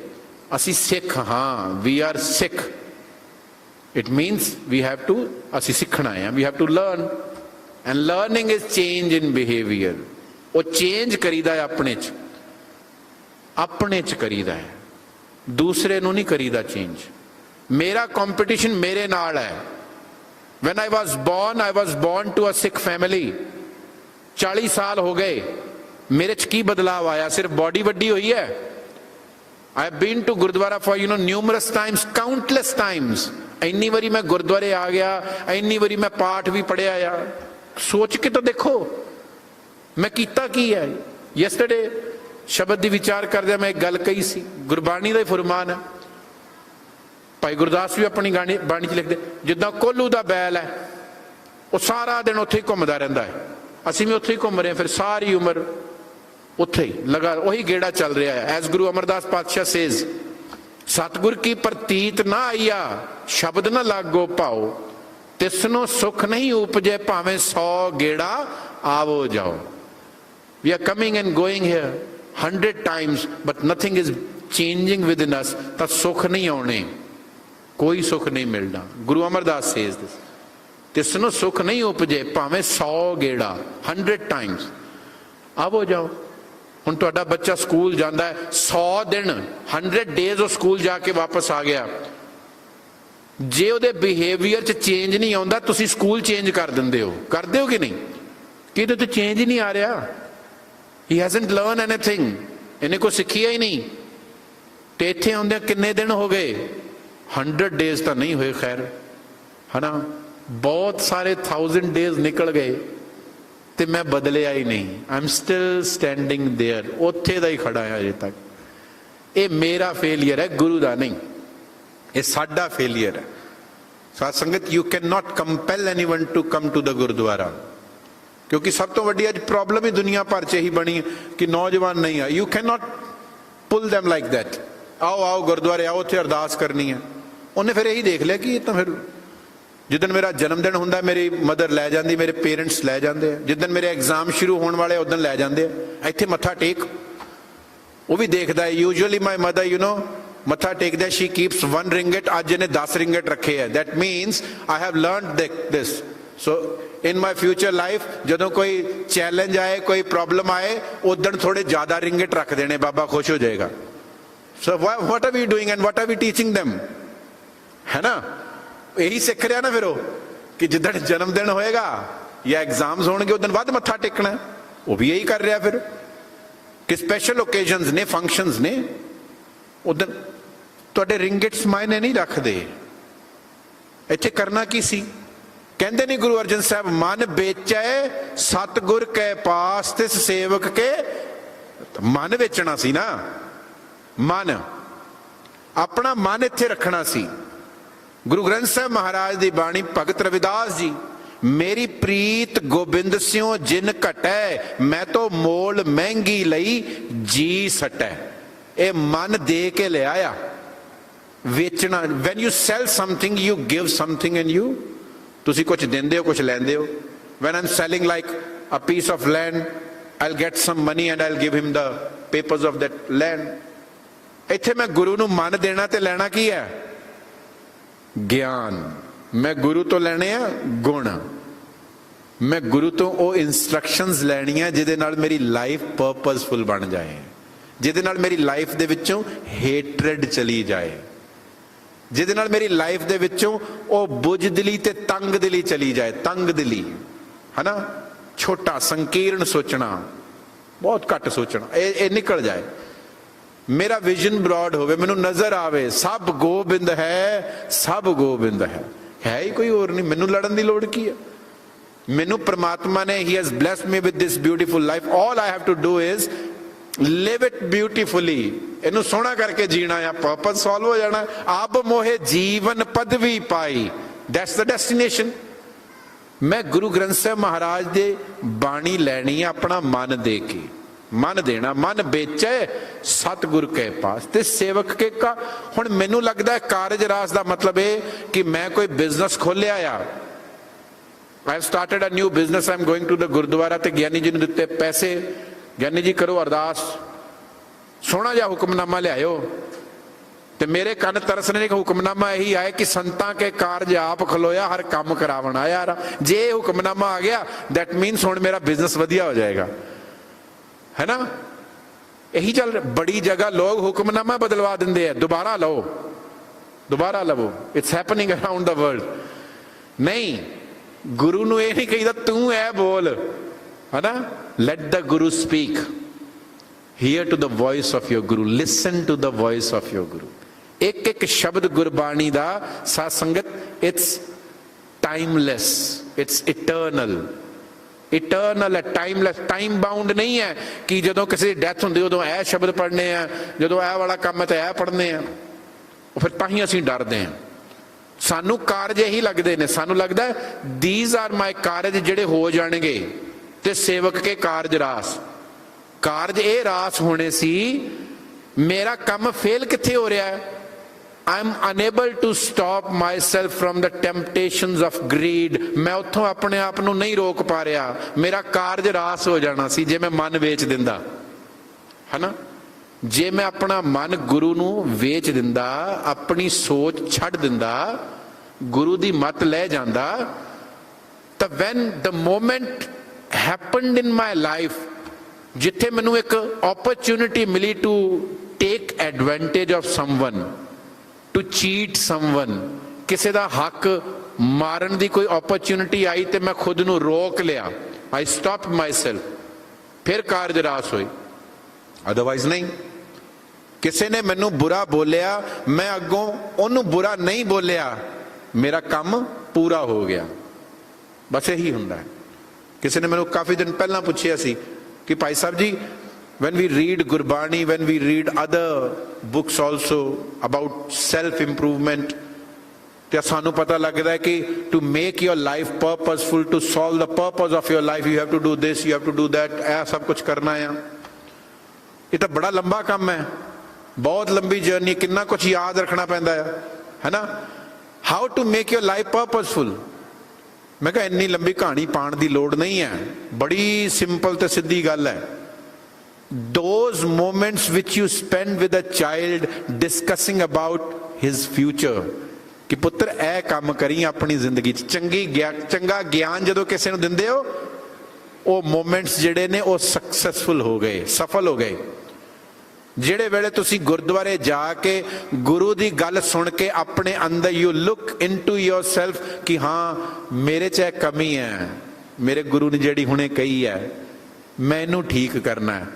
ਅਸੀਂ ਸਿੱਖ ਹਾਂ, we are sick. it means we have to, ਅਸੀਂ ਸਿੱਖਣਾ ਹੈ, we have to learn, and learning is change in behavior. ਉਹ ਚੇਂਜ ਕਰੀਦਾ ਹੈ ਆਪਣੇ 'ਚ, ਆਪਣੇ 'ਚ ਕਰੀਦਾ ਹੈ, ਦੂਸਰੇ ਨੂੰ ਨਹੀਂ ਕਰੀਦਾ ਚੇਂਜ। ਮੇਰਾ ਕੰਪੀਟੀਸ਼ਨ ਮੇਰੇ ਨਾਲ ਹੈ। when I was born to a Sikh family, 40 ਸਾਲ ਹੋ ਗਏ, ਮੇਰੇ 'ਚ ਕੀ ਬਦਲਾਵ ਆਇਆ? ਸਿਰਫ ਬੋਡੀ ਵੱਡੀ ਹੋਈ ਹੈ। I have been to Gurdwara for numerous times, countless times. ਇੰਨੀ ਵਾਰੀ ਮੈਂ ਗੁਰਦੁਆਰੇ ਆ ਗਿਆ, ਇੰਨੀ ਵਾਰੀ ਮੈਂ ਪਾਠ ਵੀ ਪੜਿਆ ਆ। ਸੋਚ ਕੇ ਤਾਂ ਦੇਖੋ ਮੈਂ ਕੀਤਾ ਕੀ ਹੈ। ਯੈਸਟਰਡੇ ਸ਼ਬਦ ਦੀ ਵਿਚਾਰ ਕਰਦਿਆਂ ਮੈਂ ਇੱਕ ਗੱਲ ਕਹੀ ਸੀ, ਗੁਰਬਾਣੀ ਦਾ ਹੀ ਫਰਮਾਨ ਹੈ। ਭਾਈ ਗੁਰਦਾਸ ਵੀ ਆਪਣੀ ਬਾਣੀ 'ਚ ਲਿਖਦੇ, ਜਿੱਦਾਂ ਕੋਹਲੂ ਦਾ ਬੈਲ ਹੈ, ਉਹ ਸਾਰਾ ਦਿਨ ਉੱਥੇ ਹੀ ਘੁੰਮਦਾ ਰਹਿੰਦਾ ਹੈ। ਅਸੀਂ ਵੀ ਉੱਥੇ ਹੀ ਘੁੰਮ ਰਹੇ ਹਾਂ, ਫਿਰ ਸਾਰੀ ਉਮਰ ਉੱਥੇ ਹੀ ਲਗਾ, ਉਹੀ ਗੇੜਾ ਚੱਲ ਰਿਹਾ ਹੈ। ਐਸ ਗੁਰੂ ਅਮਰਦਾਸ ਪਾਤਸ਼ਾਹ ਸੇਜ਼, ਸਤਿਗੁਰ ਕੀ ਪ੍ਰਤੀਤ ਨਾ ਆਈਆ, ਸ਼ਬਦ ਨਾ ਲਾਗੋ ਭਾਓ, ਤਿਸਨੋਂ ਸੁਖ ਨਹੀਂ ਉਪਜੇ, ਭਾਵੇਂ 100 ਗੇੜਾ ਆਵੋ ਜਾਓ। We are coming and going here 100 times, but nothing is changing within us. ਤਾਂ ਸੁਖ ਨਹੀਂ ਆਉਣੇ, ਕੋਈ ਸੁਖ ਨਹੀਂ ਮਿਲਣਾ। ਗੁਰੂ ਅਮਰਦਾਸ ਸੇਜ਼ ਦਿਸ, ਤਿਸਨੋਂ ਸੁਖ ਨਹੀਂ ਉਪਜੇ, ਭਾਵੇਂ 100 ਗੇੜਾ, 100 times ਆਵੋ ਜਾਓ। ਹੁਣ ਤੁਹਾਡਾ ਬੱਚਾ ਸਕੂਲ ਜਾਂਦਾ ਹੈ, 100 ਦਿਨ 100 days ਉਹ ਸਕੂਲ ਜਾ ਕੇ ਵਾਪਸ ਆ ਗਿਆ। ਜੇ ਉਹਦੇ ਬਿਹੇਵੀਅਰ 'ਚ ਚੇਂਜ ਨਹੀਂ ਆਉਂਦਾ, ਤੁਸੀਂ ਸਕੂਲ ਚੇਂਜ ਕਰ ਦਿੰਦੇ ਹੋ, ਕਰਦੇ ਹੋ ਕਿ ਨਹੀਂ? ਕਿ ਇਹਦੇ 'ਤੇ ਚੇਂਜ ਹੀ ਨਹੀਂ ਆ ਰਿਹਾ। he hasn't learned anything, ਇਹਨੇ ਕੋਈ ਸਿੱਖਿਆ ਹੀ ਨਹੀਂ। ਤੇ ਇੱਥੇ ਆਉਂਦੇ ਕਿੰਨੇ ਦਿਨ ਹੋ ਗਏ? 100 days ਤਾਂ ਨਹੀਂ ਹੋਏ, ਖੈਰ, ਹੈ ਨਾ। ਬਹੁਤ ਸਾਰੇ 1000 days ਨਿਕਲ ਗਏ ਤੇ ਮੈਂ ਬਦਲਿਆ ਹੀ ਨਹੀਂ। I am still standing there, ਉੱਥੇ ਦਾ ਹੀ ਖੜਾ ਹੈ ਅਜੇ ਤੱਕ। ਇਹ ਮੇਰਾ ਫੇਲੀਅਰ ਹੈ, ਗੁਰੂ ਦਾ ਨਹੀਂ। ਇਹ ਸਾਡਾ ਫੇਲੀਅਰ ਹੈ। ਸਾਧ ਸੰਗਤ, you can not compel anyone to come to the gurdwara, ਕਿਉਂਕਿ ਸਭ ਤੋਂ ਵੱਡੀ ਅੱਜ ਪ੍ਰੋਬਲਮ ਹੀ ਦੁਨੀਆ ਭਰ 'ਚ ਇਹੀ ਬਣੀ ਹੈ ਕਿ ਨੌਜਵਾਨ ਨਹੀਂ ਆ। You can not pull them like that, ਆਓ ਆਓ ਗੁਰਦੁਆਰੇ ਆਓ, ਉੱਥੇ ਅਰਦਾਸ ਕਰਨੀ ਹੈ। ਉਹਨੇ ਫਿਰ ਇਹੀ ਦੇਖ ਲਿਆ ਕਿ ਇਹ ਤਾਂ ਫਿਰ ਜਿੱਦਣ ਮੇਰਾ ਜਨਮ ਦਿਨ ਹੁੰਦਾ ਮੇਰੀ ਮਦਰ ਲੈ ਜਾਂਦੀ, ਮੇਰੇ ਪੇਰੈਂਟਸ ਲੈ ਜਾਂਦੇ ਆ, ਜਿੱਦਣ ਮੇਰੇ ਐਗਜ਼ਾਮ ਸ਼ੁਰੂ ਹੋਣ ਵਾਲੇ ਉਦੋਂ ਲੈ ਜਾਂਦੇ ਆ। ਇੱਥੇ ਮੱਥਾ ਟੇਕ, ਉਹ ਵੀ ਦੇਖਦਾ ਹੈ। ਯੂਜੂਅਲੀ ਮਾਈ ਮਦਰ ਮੱਥਾ ਟੇਕਦਾ, ਸ਼ੀ ਕੀਪਸ 1 ਰਿੰਗਟ, ਅੱਜ ਇਹਨੇ 10 ਰਿੰਗਟ ਰੱਖੇ ਹੈ। That means I have learned this. So in my future life ਜਦੋਂ ਕੋਈ ਚੈਲੰਜ ਆਏ, ਕੋਈ ਪ੍ਰੋਬਲਮ ਆਏ, ਉਦੋਂ ਥੋੜੇ ਜ਼ਿਆਦਾ ਰਿੰਗਟ ਰੱਖ ਦੇਣੇ, ਬਾਬਾ ਖੁਸ਼ ਹੋ ਜਾਏਗਾ। So what are we doing and what are we teaching them, ਹੈ ਨਾ? ਇਹੀ ਸਿੱਖ ਰਿਹਾ ਨਾ ਫਿਰ ਉਹ, ਕਿ ਜਿੱਦਣ ਜਨਮ ਦਿਨ ਹੋਏਗਾ ਜਾਂ ਐਗਜ਼ਾਮਸ ਹੋਣਗੇ ਉਦੋਂ ਵੱਧ ਮੱਥਾ ਟੇਕਣਾ। ਉਹ ਵੀ ਇਹੀ ਕਰ ਰਿਹਾ ਫਿਰ, ਕਿ ਸਪੈਸ਼ਲ ਓਕੇਜ਼ਨਸ ਨੇ, ਫੰਕਸ਼ਨਸ ਨੇ, ਉਦੋਂ ਤੁਹਾਡੇ ਰਿੰਗਟਸ ਮਾਇਨੇ ਨਹੀਂ ਰੱਖਦੇ। ਇੱਥੇ ਕਰਨਾ ਕੀ ਸੀ? ਕਹਿੰਦੇ ਨਹੀਂ ਗੁਰੂ ਅਰਜਨ ਸਾਹਿਬ, ਮਨ ਵੇਚੈ ਸਤਿਗੁਰ ਕੈ ਪਾਸ ਤਿਸ ਸੇਵਕ ਕੇ। ਮਨ ਵੇਚਣਾ ਸੀ ਨਾ, ਮਨ, ਆਪਣਾ ਮਨ ਇੱਥੇ ਰੱਖਣਾ ਸੀ। ਗੁਰੂ ਗ੍ਰੰਥ ਸਾਹਿਬ ਮਹਾਰਾਜ ਦੀ ਬਾਣੀ, ਭਗਤ ਰਵਿਦਾਸ ਜੀ, ਮੇਰੀ ਪ੍ਰੀਤ ਗੋਬਿੰਦ ਸਿਉ ਜਿਨ ਘਟੈ, ਮੈਂ ਤੋ ਮੋਲ ਮਹਿੰਗੀ ਲਈ ਜੀ ਸਟੈ। ਇਹ ਮਨ ਦੇ ਕੇ ਲਿਆਇਆ। ਵੇਚਣਾ, when you sell something you give something and you, ਤੁਸੀਂ ਕੁਝ ਦਿੰਦੇ ਹੋ, ਕੁਝ ਲੈਂਦੇ ਹੋ। When I am selling like a piece of land, I'll get some money and I'll give him the papers of that land. ਇੱਥੇ ਮੈਂ ਗੁਰੂ ਨੂੰ ਮਨ ਦੇਣਾ ਤੇ ਲੈਣਾ ਕੀ ਹੈ? ਗਿਆਨ। ਮੈਂ ਗੁਰੂ ਤੋਂ ਲੈਣੇ ਆ ਗੁਣ। ਮੈਂ ਗੁਰੂ ਤੋਂ ਉਹ ਇਨਸਟਰਕਸ਼ਨਸ ਲੈਣੀਆਂ ਜਿਹਦੇ ਨਾਲ ਮੇਰੀ ਲਾਈਫ ਪਰਪਸਫੁਲ ਬਣ ਜਾਏ, ਜਿਹਦੇ ਨਾਲ ਮੇਰੀ ਲਾਈਫ ਦੇ ਵਿੱਚੋਂ ਹੇਟਰਡ ਚਲੀ ਜਾਏ, ਜਿਹਦੇ ਨਾਲ ਮੇਰੀ ਲਾਈਫ ਦੇ ਵਿੱਚੋਂ ਉਹ ਬੁਝਦਿਲੀ ਤੇ ਤੰਗ ਦਿਲੀ ਚਲੀ ਜਾਏ। ਤੰਗ ਦਿਲੀ, ਹੈ ਨਾ, ਛੋਟਾ ਸੰਕੀਰਣ ਸੋਚਣਾ, ਬਹੁਤ ਘੱਟ ਸੋਚਣਾ, ਇਹ ਨਿਕਲ ਜਾਏ। ਮੇਰਾ ਵਿਜ਼ਨ ਬ੍ਰੌਡ ਹੋਵੇ, ਮੈਨੂੰ ਨਜ਼ਰ ਆਵੇ ਸਭ ਗੋਬਿੰਦ ਹੈ, ਸਭ ਗੋਬਿੰਦ ਹੈ ਹੀ ਕੋਈ ਹੋਰ ਨਹੀਂ। ਮੈਨੂੰ ਲੜਨ ਦੀ ਲੋੜ ਕੀ ਹੈ? ਮੈਨੂੰ ਪ੍ਰਮਾਤਮਾ ਨੇ, he has blessed me with this beautiful life, all I have to do is live it beautifully। ਇਹਨੂੰ ਸੋਹਣਾ ਕਰਕੇ ਜੀਣਾ ਆ, ਪਰਪਸ ਸੋਲਵ ਹੋ ਜਾਣਾ। ਆਪ ਮੋਹੇ ਜੀਵਨ ਪਦਵੀ ਪਾਈ, that's the destination। ਮੈਂ ਗੁਰੂ ਗ੍ਰੰਥ ਸਾਹਿਬ ਮਹਾਰਾਜ ਦੇ ਬਾਣੀ ਲੈਣੀ ਆ ਆਪਣਾ ਮਨ ਦੇ ਕੇ। ਮਨ ਦੇਣਾ, ਮਨ ਵੇਚੇ ਸਤਿਗੁਰ ਕੇ ਪਾਸ ਤੇ ਸੇਵਕ ਕੇ ਕਾ। ਹੁਣ ਮੈਨੂੰ ਲੱਗਦਾ ਹੈ ਕਾਰਜ ਰਾਸ ਦਾ ਮਤਲਬ ਇਹ ਕਿ ਮੈਂ ਕੋਈ ਬਿਜ਼ਨਸ ਖੋਲਿਆ ਆ, I have started a new business, I am going to the Gurdwara ਤੇ ਗਿਆਨੀ ਜੀ ਨੂੰ ਦਿੱਤੇ ਪੈਸੇ, ਗਿਆਨੀ ਜੀ ਕਰੋ ਅਰਦਾਸ, ਸੋਹਣਾ ਜਿਹਾ ਹੁਕਮਨਾਮਾ ਲਿਆਇਓ। ਤੇ ਮੇਰੇ ਕੰਨ ਤਰਸਨੇ ਨੇ ਕਿ ਹੁਕਮਨਾਮਾ ਇਹੀ ਆਏ ਕਿ ਸੰਤਾਂ ਕੇ ਕਾਰਜ ਆਪ ਖਲੋਇਆ, ਹਰ ਕੰਮ ਕਰਾਵਣਾ। ਯਾਰ ਜੇ ਹੁਕਮਨਾਮਾ ਆ ਗਿਆ that means ਹੁਣ ਮੇਰਾ ਬਿਜ਼ਨਸ ਵਧੀਆ ਹੋ ਜਾਏਗਾ, है ना? यही चल रहा। बड़ी जगह लोग हुक्मनामा बदलवा देंगे हैं, दोबारा लो, दोबारा लवो। It's happening around the world. नहीं, गुरु ਨੂੰ ਇਹ ਨਹੀਂ ਕਹੀਦਾ ਤੂੰ ਐ ਬੋਲ, ਹੈ ਨਾ? let the guru speak, hear to the voice of your guru, listen to the voice of your guru। ਇੱਕ ਇੱਕ ਸ਼ਬਦ ਗੁਰਬਾਣੀ ਦਾ ਸਾਧ ਸੰਗਤ, it's timeless, it's eternal। Eternal ਹੈ, ਟਾਈਮਲੈਸ, ਟਾਈਮ ਬਾਉਂਡ ਨਹੀਂ ਹੈ ਕਿ ਜਦੋਂ ਕਿਸੇ ਦੀ ਡੈਥ ਹੁੰਦੀ ਉਦੋਂ ਇਹ ਸ਼ਬਦ ਪੜ੍ਹਨੇ ਆ, ਜਦੋਂ ਇਹ ਵਾਲਾ ਕੰਮ ਹੈ ਤਾਂ ਇਹ ਪੜ੍ਹਨੇ ਆ। ਉਹ ਫਿਰ ਤਾਂ ਹੀ ਅਸੀਂ ਡਰਦੇ ਹਾਂ। ਸਾਨੂੰ ਕਾਰਜ ਇਹੀ ਲੱਗਦੇ ਨੇ, ਸਾਨੂੰ ਲੱਗਦਾ these are my ਕਾਰਜ ਜਿਹੜੇ ਹੋ ਜਾਣਗੇ ਤੇ ਸੇਵਕ ਕੇ ਕਾਰਜ ਰਾਸ। ਕਾਰਜ ਇਹ ਰਾਸ ਹੋਣੇ ਸੀ, ਮੇਰਾ ਕੰਮ ਫੇਲ ਕਿੱਥੇ ਹੋ ਰਿਹਾ ਹੈ? I am unable to stop myself from the temptations of greed। मैं उथों अपने आप नूं नहीं रोक पा रहा। मेरा कार्ज रास हो जाना सी जे मैं मन वेच दिंदा, है ना? जे मैं अपना मन गुरु नूं वेच दिंदा, अपनी सोच छड्ड दिंदा, गुरु दी मत ले जांदा, तां when the moment happened in my life, जिथे मैनूं एक opportunity मिली to take advantage of someone, to cheat someone, किसी का हक मारन की कोई अपॉर्चुनिटी आई तो मैं खुद नू रोक लिया, आई स्टॉप माई सेल्फ, फिर कार्ज रास हुई। अदरवाइज नहीं। किसी ने मैनू बुरा बोलिया, मैं अगों उन्होंने बुरा नहीं बोलिया, मेरा काम पूरा हो गया। बस यही हुंदा है। किसी ने मैनू काफ़ी दिन पहला पूछिया सी कि भाई साहब जी, when we read Gurbani, when we read other books also about self improvement, तो सानू पता लगता है कि to make your life purposeful, to solve the purpose of your life, you have to do this, you have to do that, ऐसा सब कुछ करना है। ये तो बड़ा लंबा काम है, बहुत लंबी जर्नी, कितना कुछ याद रखना पैंदा है ना? How to make your life purposeful. ਮੈਂ ਕਿਹਾ ਇੰਨੀ ਲੰਬੀ ਕਹਾਣੀ ਪਾਉਣ ਦੀ ਲੋੜ ਨਹੀਂ ਹੈ, ਬੜੀ ਸਿੰਪਲ ਤੇ ਸਿੱਧੀ ਗੱਲ ਹੈ। Those moments which you spend with a child discussing about his future, ਕਿ ਪੁੱਤਰ ਇਹ ਕੰਮ ਕਰੀ ਆਪਣੀ ਜ਼ਿੰਦਗੀ 'ਚ, ਚੰਗਾ ਗਿਆਨ ਜਦੋਂ ਕਿਸੇ ਨੂੰ ਦਿੰਦੇ ਹੋ, ਉਹ ਮੋਮੈਂਟਸ ਜਿਹੜੇ ਨੇ ਉਹ ਸਕਸੈਸਫੁਲ ਹੋ ਗਏ, ਸਫਲ ਹੋ ਗਏ। ਜਿਹੜੇ ਵੇਲੇ ਤੁਸੀਂ ਗੁਰਦੁਆਰੇ ਜਾ ਕੇ ਗੁਰੂ ਦੀ ਗੱਲ ਸੁਣ ਕੇ ਆਪਣੇ ਅੰਦਰ ਯੂ ਲੁੱਕ ਇਨਟੂ ਯੋਰਸੈਲਫ ਕਿ ਹਾਂ ਮੇਰੇ 'ਚ ਇਹ ਕਮੀ ਹੈ, ਮੇਰੇ ਗੁਰੂ ਨੇ ਜਿਹੜੀ ਹੁਣੇ ਕਹੀ ਹੈ, ਮੈਂ ਇਹਨੂੰ ਠੀਕ ਕਰਨਾ ਹੈ,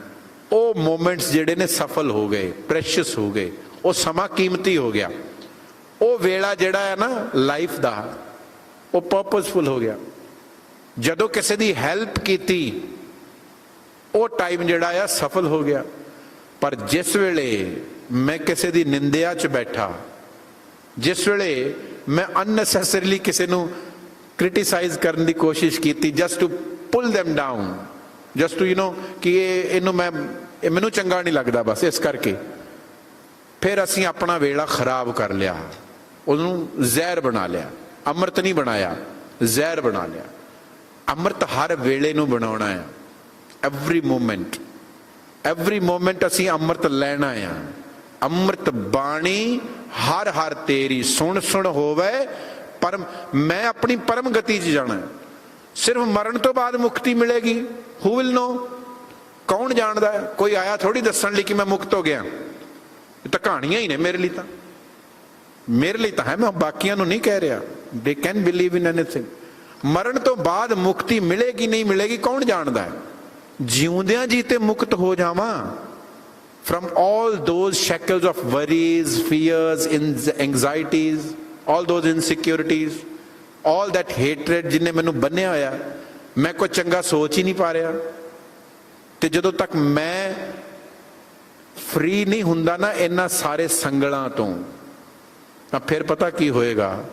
ਉਹ ਮੋਮੈਂਟਸ ਜਿਹੜੇ ਨੇ ਸਫਲ ਹੋ ਗਏ, ਪ੍ਰੈਸ਼ੀਅਸ ਹੋ ਗਏ, ਉਹ ਸਮਾਂ ਕੀਮਤੀ ਹੋ ਗਿਆ। ਉਹ ਵੇਲਾ ਜਿਹੜਾ ਹੈ ਨਾ ਲਾਈਫ ਦਾ, ਉਹ ਪਰਪਸਫੁਲ ਹੋ ਗਿਆ। ਜਦੋਂ ਕਿਸੇ ਦੀ ਹੈਲਪ ਕੀਤੀ ਉਹ ਟਾਈਮ ਜਿਹੜਾ ਆ ਸਫਲ ਹੋ ਗਿਆ। ਪਰ ਜਿਸ ਵੇਲੇ ਮੈਂ ਕਿਸੇ ਦੀ ਨਿੰਦਿਆ 'ਚ ਬੈਠਾ, ਜਿਸ ਵੇਲੇ ਮੈਂ ਅਨਨੈਸੈਸਰੀਲੀ ਕਿਸੇ ਨੂੰ ਕ੍ਰਿਟੀਸਾਈਜ਼ ਕਰਨ ਦੀ ਕੋਸ਼ਿਸ਼ ਕੀਤੀ, just to pull them down, just to ਕਿ ਇਹਨੂੰ ਮੈਨੂੰ ਚੰਗਾ ਨਹੀਂ ਲੱਗਦਾ ਬਸ ਇਸ ਕਰਕੇ, ਫਿਰ ਅਸੀਂ ਆਪਣਾ ਵੇਲਾ ਖਰਾਬ ਕਰ ਲਿਆ, ਉਹਨੂੰ ਜ਼ਹਿਰ ਬਣਾ ਲਿਆ। ਅੰਮ੍ਰਿਤ ਨਹੀਂ ਬਣਾਇਆ, ਜ਼ਹਿਰ ਬਣਾ ਲਿਆ। ਅੰਮ੍ਰਿਤ ਹਰ ਵੇਲੇ ਨੂੰ ਬਣਾਉਣਾ ਹੈ, ਐਵਰੀ ਮੋਮੈਂਟ ਅਸੀਂ ਅੰਮ੍ਰਿਤ ਲੈਣਾ ਆ। ਅੰਮ੍ਰਿਤ ਬਾਣੀ ਹਰ ਹਰ ਤੇਰੀ ਸੁਣ ਸੁਣ ਹੋਵੇ ਪਰਮ, ਮੈਂ ਆਪਣੀ ਪਰਮ ਗਤੀ 'ਚ ਜਾਣਾ। ਸਿਰਫ ਮਰਨ ਤੋਂ ਬਾਅਦ ਮੁਕਤੀ ਮਿਲੇਗੀ, ਹੂ ਵਿਲ ਨੋ, ਕੌਣ ਜਾਣਦਾ ਹੈ? ਕੋਈ ਆਇਆ ਥੋੜੀ ਦੱਸਣ ਲਈ ਕਿ ਮੈਂ ਮੁਕਤ ਹੋ ਗਿਆ। ਇਹ ਤਾਂ ਕਹਾਣੀਆਂ ਹੀ ਨੇ ਮੇਰੇ ਲਈ ਤਾਂ ਹੈ, ਮੈਂ ਬਾਕੀਆਂ ਨੂੰ ਨਹੀਂ ਕਹਿ ਰਿਹਾ। They can believe in anything. ਮਰਨ ਤੋਂ ਬਾਅਦ ਮੁਕਤੀ ਮਿਲੇਗੀ ਨਹੀਂ ਮਿਲੇਗੀ ਕੌਣ ਜਾਣਦਾ ਹੈ? ਜਿਉਂਦਿਆਂ ਜੀ ਤੇ ਮੁਕਤ ਹੋ ਜਾਵਾਂ from all those shackles of worries, fears, anxieties, all those insecurities, all that hatred ਜਿਹਨੇ ਮੈਨੂੰ ਬੰਨਿਆ ਹੋਇਆ, ਮੈਂ ਕੋਈ ਚੰਗਾ ਸੋਚ ਹੀ ਨਹੀਂ ਪਾ ਰਿਹਾ। ਤੇ ਜਦੋਂ ਤੱਕ ਮੈਂ ਫ੍ਰੀ ਨਹੀਂ ਹੁੰਦਾ ਨਾ ਇਹਨਾਂ ਸਾਰੇ ਸੰਗਲਾਂ ਤੋਂ, ਤਾਂ ਫਿਰ ਪਤਾ ਕੀ ਹੋਏਗਾ?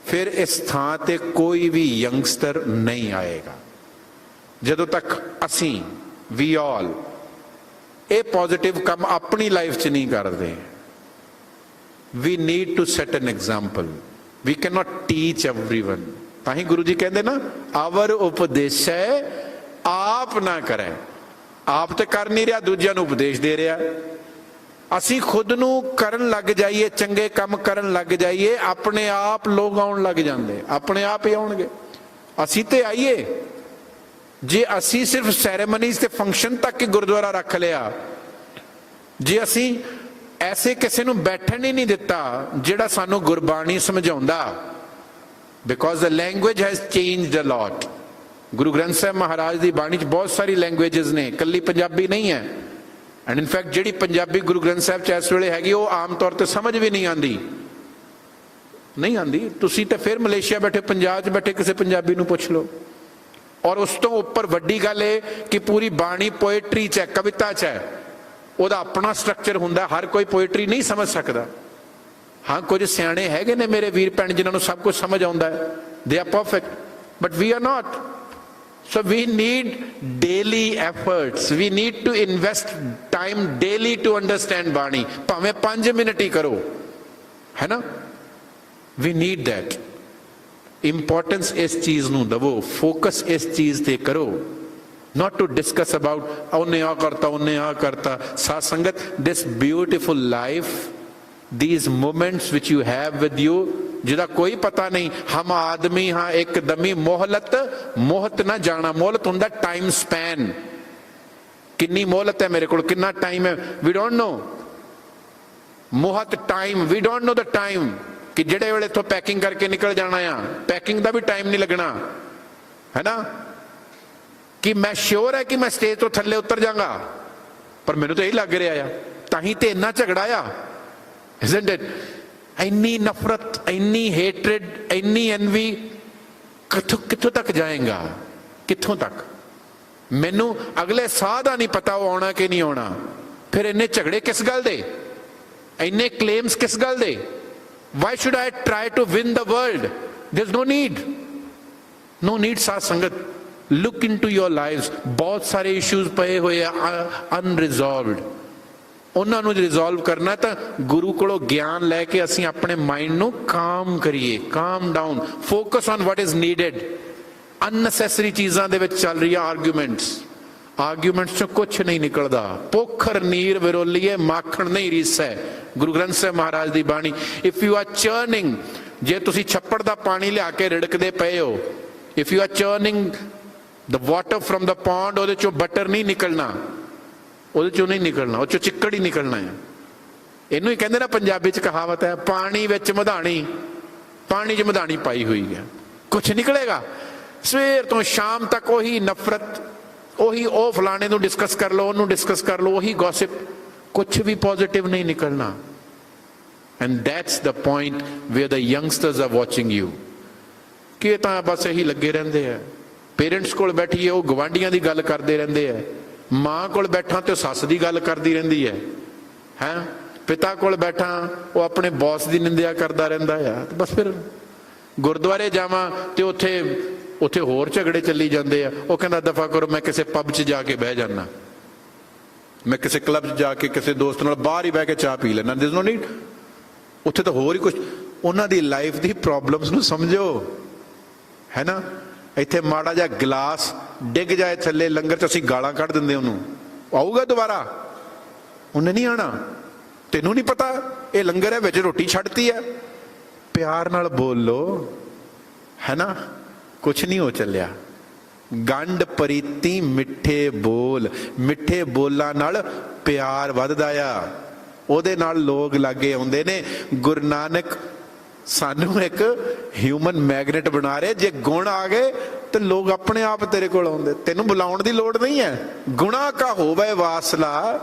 ਫਿਰ ਇਸ ਥਾਂ ਤੇ ਕੋਈ ਵੀ ਯੰਗਸਟਰ ਨਹੀਂ ਆਏਗਾ ਜਦੋਂ ਤੱਕ ਅਸੀਂ ਵੀ ਆਲ ਇਹ ਪੋਜ਼ਿਟਿਵ ਕੰਮ ਆਪਣੀ ਲਾਈਫ 'ਚ ਨਹੀਂ ਕਰਦੇ। We need to set an example, we can not teach everyone. ਤਾਂ ਹੀ ਗੁਰੂ ਜੀ ਕਹਿੰਦੇ ਨਾ, ਆਵਰ ਉਪਦੇਸ਼ੈ ਆਪ ਨਾ ਕਰੇ। ਆਪ ਤੇ ਕਰ ਨਹੀਂ ਰਿਹਾ, ਦੂਜਿਆਂ ਨੂੰ ਉਪਦੇਸ਼ ਦੇ ਰਿਹਾ। ਅਸੀਂ ਖੁਦ ਨੂੰ ਕਰਨ ਲੱਗ ਜਾਈਏ, ਚੰਗੇ ਕੰਮ ਕਰਨ ਲੱਗ ਜਾਈਏ, ਆਪਣੇ ਆਪ ਲੋਕ ਆਉਣ ਲੱਗ ਜਾਂਦੇ, ਆਪਣੇ ਆਪ ਹੀ ਆਉਣਗੇ। ਅਸੀਂ ਤੇ ਆਈਏ, ਜੇ ਅਸੀਂ ਸਿਰਫ ਸੈਰੇਮਨੀਜ਼ ਤੇ ਫੰਕਸ਼ਨ ਤੱਕ ਹੀ ਗੁਰਦੁਆਰਾ ਰੱਖ ਲਿਆ, ਜੇ ਅਸੀਂ ਐਸੇ ਕਿਸੇ ਨੂੰ ਬੈਠਣ ਹੀ ਨਹੀਂ ਦਿੱਤਾ ਜਿਹੜਾ ਸਾਨੂੰ ਗੁਰਬਾਣੀ ਸਮਝਾਉਂਦਾ, because the language has changed a lot. Guru Granth Sahib Maharaj ਦੀ ਬਾਣੀ 'ਚ ਬਹੁਤ ਸਾਰੀ ਲੈਂਗੁਏਜਸ ਨੇ, ਇਕੱਲੀ ਪੰਜਾਬੀ ਨਹੀਂ ਹੈ। ਐਂਡ ਇਨਫੈਕਟ ਜਿਹੜੀ ਪੰਜਾਬੀ ਗੁਰੂ ਗ੍ਰੰਥ ਸਾਹਿਬ 'ਚ ਇਸ ਵੇਲੇ ਹੈਗੀ, ਉਹ ਆਮ ਤੌਰ ਤੇ ਸਮਝ ਵੀ ਨਹੀਂ ਆਉਂਦੀ। ਤੁਸੀਂ ਤਾਂ ਫਿਰ ਮਲੇਸ਼ੀਆ ਬੈਠੇ, ਪੰਜਾਬ 'ਚ ਬੈਠੇ ਕਿਸੇ ਪੰਜਾਬੀ ਨੂੰ ਪੁੱਛ ਲਓ। ਔਰ ਉਸ ਤੋਂ ਉੱਪਰ ਵੱਡੀ ਗੱਲ ਇਹ ਕਿ ਪੂਰੀ ਬਾਣੀ ਪੋਇਟਰੀ 'ਚ ਹੈ, ਕਵਿਤਾ 'ਚ ਹੈ। ਉਹਦਾ ਆਪਣਾ ਸਟਰਕਚਰ ਹੁੰਦਾ, ਹਰ ਕੋਈ ਪੋਇਟਰੀ ਨਹੀਂ ਸਮਝ ਸਕਦਾ। ਹਾਂ, ਕੁਝ ਸਿਆਣੇ ਹੈਗੇ ਨੇ ਮੇਰੇ ਵੀਰ ਭੈਣ ਜਿਨ੍ਹਾਂ ਨੂੰ ਸਭ ਕੁਝ ਸਮਝ ਆਉਂਦਾ ਹੈ, they are perfect, but we are not. So we need daily efforts, we need to invest time daily to understand Bani, ਭਾਵੇਂ 5 ਮਿੰਟ ਹੀ ਕਰੋ, ਹੈ ਨਾ? We need that. Importance ਇਸ ਚੀਜ਼ ਨੂੰ ਦਵੋ, ਫੋਕਸ ਇਸ ਚੀਜ਼ ਤੇ ਕਰੋ, not to discuss about ਉਹਨੇ ਆ ਕਰਤਾ, ਉਹਨੇ ਆ ਕਰਤਾ। ਸਾਧ ਸੰਗਤ, this beautiful life, these moments which you have with you, ਜਿਹਦਾ ਕੋਈ ਪਤਾ ਨਹੀਂ, ਹਮ ਆਦਮੀ ਹਾਂ ਇੱਕਦਮੀ ਮੋਹਤ ਨਾ ਜਾਣਾ। ਮੋਹਲਤ ਹੁੰਦਾ ਟਾਈਮ ਸਪੈਨ, ਕਿੰਨੀ ਮੋਹਲਤ ਹੈ ਮੇਰੇ ਕੋਲ, ਕਿੰਨਾ ਟਾਈਮ ਹੈ, ਵੀ ਡੋਂਟ ਨੋ। ਮੋਹਤ time, we don't know the time, ਕਿ ਜਿਹੜੇ ਵੇਲੇ ਇੱਥੋਂ ਪੈਕਿੰਗ ਕਰਕੇ ਨਿਕਲ ਜਾਣਾ ਆ, ਪੈਕਿੰਗ ਦਾ ਵੀ ਟਾਈਮ ਨਹੀਂ ਲੱਗਣਾ, ਹੈ ਨਾ? ਕਿ ਮੈਂ ਸ਼ੋਰ ਹੈ ਕਿ ਮੈਂ ਸਟੇਜ ਤੋਂ ਥੱਲੇ ਉਤਰ ਜਾਵਾਂਗਾ, ਪਰ ਮੈਨੂੰ ਤਾਂ ਇਹੀ ਲੱਗ ਰਿਹਾ ਆ। ਤਾਂ ਹੀ ਤੇ ਇੰਨਾ ਝਗੜਾ ਆ, isn't it? ਇੰਨੀ ਨਫ਼ਰਤ, ਇੰਨੀ ਹੇਟਰੇਡ, ਇੰਨੀ ਐਨਵੀ, ਕਿੱਥੋਂ ਤੱਕ ਜਾਏਗਾ? ਕਿੱਥੋਂ ਤੱਕ? ਮੈਨੂੰ ਅਗਲੇ ਸਾਹ ਦਾ ਨਹੀਂ ਪਤਾ ਉਹ ਆਉਣਾ ਕਿ ਨਹੀਂ ਆਉਣਾ। ਫਿਰ ਇੰਨੇ ਝਗੜੇ ਕਿਸ ਗੱਲ ਦੇ, ਇੰਨੇ ਕਲੇਮਸ ਕਿਸ ਗੱਲ ਦੇ? Why should I try to win the world? There's no need. No need, ਸਾਧ ਸੰਗਤ। Look into your lives. ਬਹੁਤ ਸਾਰੇ issues ਪਏ ਹੋਏ ਆ unresolved, ਉਹਨਾਂ ਨੂੰ ਰਿਜ਼ੋਲਵ ਕਰਨਾ ਤਾਂ ਗੁਰੂ ਕੋਲੋਂ ਗਿਆਨ ਲੈ ਕੇ ਅਸੀਂ ਆਪਣੇ ਮਾਈਂਡ ਨੂੰ ਕਾਮ ਕਰੀਏ, ਕਾਮ down, focus on what is needed. Unnecessary ਚੀਜ਼ਾਂ ਦੇ ਵਿੱਚ ਚੱਲ ਰਹੀਆਂ ਆਰਗੂਮੈਂਟਸ ਚੋਂ ਕੁਛ ਨਹੀਂ ਨਿਕਲਦਾ। ਪੋਖਰ ਨੀਰ ਵਿਰੋਲੀਏ ਮਾਖਣ ਨਹੀਂ ਰੀਸੈ, ਗੁਰੂ ਗ੍ਰੰਥ ਸਾਹਿਬ ਮਹਾਰਾਜ ਦੀ ਬਾਣੀ। ਇਫ ਯੂ ਆਰ ਚਰਨਿੰਗ, ਜੇ ਤੁਸੀਂ ਛੱਪੜ ਦਾ ਪਾਣੀ ਲਿਆ ਕੇ ਰਿੜਕਦੇ ਪਏ ਹੋ, if you are churning the water from the pond, ਉਹਦੇ ਚੋਂ ਬਟਰ ਨਹੀਂ ਨਿਕਲਣਾ, ਉਹਦੇ ਚੋਂ ਨਹੀਂ ਨਿਕਲਣਾ, ਉਹ ਚੋਂ ਚਿੱਕੜ ਹੀ ਨਿਕਲਣਾ ਹੈ। ਇਹਨੂੰ ਹੀ ਕਹਿੰਦੇ ਨਾ ਪੰਜਾਬੀ ਚ ਕਹਾਵਤ ਹੈ, ਪਾਣੀ ਵਿੱਚ ਮਧਾਣੀ, ਪਾਣੀ ਚ ਮਧਾਣੀ ਪਾਈ ਹੋਈ ਹੈ, ਕੁਛ ਨਿਕਲੇਗਾ। ਸਵੇਰ ਤੋਂ ਸ਼ਾਮ ਤੱਕ ਉਹੀ ਨਫ਼ਰਤ, ਉਹੀ ਉਹ ਫਲਾਣੇ ਨੂੰ ਡਿਸਕਸ ਕਰ ਲਓ, ਉਹਨੂੰ ਡਿਸਕਸ ਕਰ ਲਓ, ਉਹੀ ਗੌਸਿਪ, ਕੁਛ ਵੀ ਪੋਜ਼ਿਟਿਵ ਨਹੀਂ ਨਿਕਲਣਾ। And that's the point wear the youngsters R watching you, ਕਿ ਇਹ ਤਾਂ ਬਸ ਇਹੀ ਲੱਗੇ ਰਹਿੰਦੇ ਆ। ਪੇਰੈਂਟਸ ਕੋਲ ਬੈਠੀਏ ਉਹ ਗਵਾਂਢੀਆਂ ਦੀ ਗੱਲ ਕਰਦੇ ਰਹਿੰਦੇ ਆ, ਮਾਂ ਕੋਲ ਬੈਠਾ ਤੇ ਸੱਸ ਦੀ ਗੱਲ ਕਰਦੀ ਰਹਿੰਦੀ ਹੈ, ਹੈਂ। ਪਿਤਾ ਕੋਲ ਬੈਠਾ ਉਹ ਆਪਣੇ ਬੌਸ ਦੀ ਨਿੰਦਿਆ ਕਰਦਾ ਰਹਿੰਦਾ ਆ। ਬਸ ਫਿਰ ਗੁਰਦੁਆਰੇ ਜਾਵਾਂ ਤੇ ਉੱਥੇ ਹੋਰ ਝਗੜੇ ਚੱਲੀ ਜਾਂਦੇ ਆ। ਉਹ ਕਹਿੰਦਾ ਦਫਾ ਕਰੋ, ਮੈਂ ਕਿਸੇ ਪੱਬ 'ਚ ਜਾ ਕੇ ਬਹਿ ਜਾਣਾ, ਮੈਂ ਕਿਸੇ ਕਲੱਬ 'ਚ ਜਾ ਕੇ ਕਿਸੇ ਦੋਸਤ ਨਾਲ ਬਾਹਰ ਹੀ ਬਹਿ ਕੇ ਚਾਹ ਪੀ ਲੈਣਾ, ਦਿਸ ਨੋ ਨੀਡ। ਉੱਥੇ ਤਾਂ ਹੋਰ ਹੀ ਕੁਛ। ਉਹਨਾਂ ਦੀ ਲਾਈਫ ਦੀ ਪ੍ਰੋਬਲਮਸ ਨੂੰ ਸਮਝੋ, ਹੈ ਨਾ। ਇੱਥੇ ਮਾੜਾ ਜਿਹਾ ਗਲਾਸ ਡਿੱਗ ਜਾਏ ਥੱਲੇ ਲੰਗਰ 'ਚ, ਅਸੀਂ ਗਾਲਾਂ ਕੱਢ ਦਿੰਦੇ ਉਹਨੂੰ, ਆਊਗਾ ਦੁਬਾਰਾ? ਉਹਨੇ ਨਹੀਂ ਆਣਾ। ਤੈਨੂੰ ਨਹੀਂ ਪਤਾ ਇਹ ਲੰਗਰ ਹੈ, ਵਿੱਚ ਰੋਟੀ ਛੱਡਤੀ ਹੈ। ਪਿਆਰ ਨਾਲ ਬੋਲ ਲੋ, ਹੈ ਨਾ, ਕੁਛ ਨਹੀਂ ਹੋ ਚੱਲਿਆ। ਗੰਢ ਪਰੀਤੀ ਮਿੱਠੇ ਬੋਲ, ਮਿੱਠੇ ਬੋਲਾਂ ਨਾਲ ਪਿਆਰ ਵੱਧਦਾ ਆ, ਉਹਦੇ ਨਾਲ ਲੋਕ ਲਾਗੇ ਆਉਂਦੇ ਨੇ। ਗੁਰੂ ਨਾਨਕ ਸਾਨੂੰ ਇੱਕ ਹਿਊਮਨ ਮੈਗਨੇਟ ਬਣਾ ਰਹੇ। ਜੇ ਗੁਣ ਆ ਗਏ ਤੇ ਲੋਕ ਆਪਣੇ ਆਪ ਤੇਰੇ ਕੋਲ ਆਉਂਦੇ, ਤੈਨੂੰ ਬੁਲਾਉਣ ਦੀ ਲੋੜ ਨਹੀਂ ਹੈ। ਗੁਣਾ ਕਾ ਹੋਵੇ ਵਾਸਲਾ,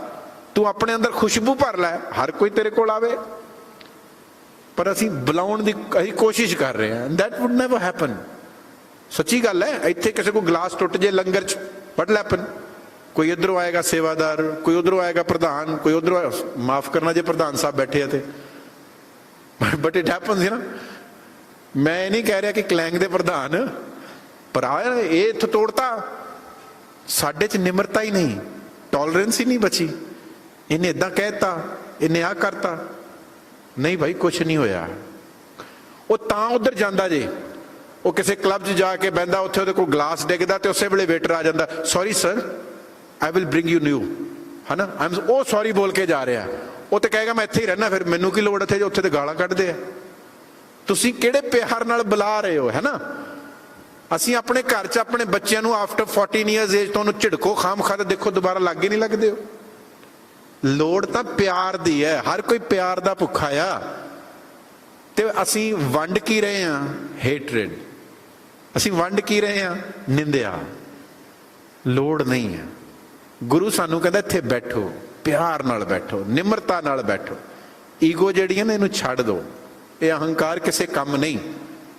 ਤੂੰ ਆਪਣੇ ਅੰਦਰ ਖੁਸ਼ਬੂ ਭਰ ਲੈ, ਹਰ ਕੋਈ ਤੇਰੇ ਕੋਲ ਆਵੇ। ਪਰ ਅਸੀਂ ਬੁਲਾਉਣ ਦੀ ਅਸੀਂ ਕੋਸ਼ਿਸ਼ ਕਰ ਰਹੇ ਹਾਂ, ਦੈਟ ਵੁੱਡ ਨੈਵਰ ਹੈਪਨ। ਸੱਚੀ ਗੱਲ ਹੈ। ਇੱਥੇ ਕਿਸੇ ਕੋ ਗਲਾਸ ਟੁੱਟ ਜੇ ਲੰਗਰ 'ਚ, ਵਟ ਹੈਪਨ? ਕੋਈ ਇੱਧਰੋਂ ਆਏਗਾ ਸੇਵਾਦਾਰ, ਕੋਈ ਉੱਧਰੋਂ ਆਏਗਾ ਪ੍ਰਧਾਨ, ਕੋਈ ਉੱਧਰੋਂ, ਮਾਫ ਕਰਨਾ ਜੇ ਪ੍ਰਧਾਨ ਸਾਹਿਬ ਬੈਠੇ ਆ ਤੇ, ਬਟ ਇਟ ਹੈਪਨਸ ਨਾ। ਮੈਂ ਇਹ ਨਹੀਂ ਕਹਿ ਰਿਹਾ ਕਿ ਕਲੈਂਗ ਦੇ ਪ੍ਰਧਾਨ, ਪਰ ਇਹ ਇੱਥੋਂ ਤੋੜਤਾ। ਸਾਡੇ 'ਚ ਨਿਮਰਤਾ ਹੀ ਨਹੀਂ, ਟੋਲਰੈਂਸ ਹੀ ਨਹੀਂ ਬਚੀ। ਇਹਨੇ ਏਦਾਂ ਕਹਿਤਾ, ਇਹਨੇ ਆਹ ਕਰਤਾ। ਨਹੀਂ ਭਾਈ, ਕੁਛ ਨਹੀਂ ਹੋਇਆ। ਉਹ ਤਾਂ ਉਧਰ ਜਾਂਦਾ ਜੇ, ਉਹ ਕਿਸੇ ਕਲੱਬ 'ਚ ਜਾ ਕੇ ਬਹਿੰਦਾ, ਉੱਥੇ ਉਹਦੇ ਕੋਲ ਗਲਾਸ ਡਿੱਗਦਾ ਤੇ ਉਸੇ ਵੇਲੇ ਵੇਟਰ ਆ ਜਾਂਦਾ, sorry sir I will bring you new, ਹੈ ਨਾ। ਉਹ ਸੌਰੀ ਬੋਲ ਕੇ ਜਾ ਰਿਹਾ। ਉਹ ਤੇ ਕਹੇਗਾ ਮੈਂ ਇੱਥੇ ਹੀ ਰਹਿਣਾ, ਫਿਰ ਮੈਨੂੰ ਕੀ ਲੋੜ ਇੱਥੇ, ਉੱਥੇ ਤੇ ਗਾਲਾਂ ਕੱਢਦੇ ਆ। ਤੁਸੀਂ ਕਿਹੜੇ ਪਿਆਰ ਨਾਲ ਬੁਲਾ ਰਹੇ ਹੋ, ਹੈ ਨਾ। ਅਸੀਂ ਆਪਣੇ ਘਰ 'ਚ ਆਪਣੇ ਬੱਚਿਆਂ ਨੂੰ ਆਫਟਰ 14 ਇਅਰਸ ਏਜ ਤੋਂ ਉਹਨੂੰ ਝਿੜਕੋ ਖਾਮ-ਖਾ, ਤੇ ਦੇਖੋ ਦੁਬਾਰਾ ਲਾਗੇ ਨਹੀਂ ਲੱਗਦੇ ਹੋ। ਲੋੜ ਤਾਂ ਪਿਆਰ ਦੀ ਹੈ, ਹਰ ਕੋਈ ਪਿਆਰ ਦਾ ਭੁੱਖਾ ਆ। ਤੇ ਅਸੀਂ ਵੰਡ ਕੀ ਰਹੇ ਹਾਂ? ਹੇਟਰੇਡ। ਅਸੀਂ ਵੰਡ ਕੀ ਰਹੇ ਹਾਂ? ਨਿੰਦਿਆ। ਲੋੜ ਨਹੀਂ ਹੈ। ਗੁਰੂ ਸਾਨੂੰ ਕਹਿੰਦਾ ਇੱਥੇ ਬੈਠੋ, ਪਿਆਰ ਨਾਲ ਬੈਠੋ, ਨਿਮਰਤਾ ਨਾਲ ਬੈਠੋ। ਈਗੋ ਜਿਹੜੀ ਹੈ ਨਾ, ਇਹਨੂੰ ਛੱਡ ਦਿਓ। ਇਹ ਅਹੰਕਾਰ ਕਿਸੇ ਕੰਮ ਨਹੀਂ।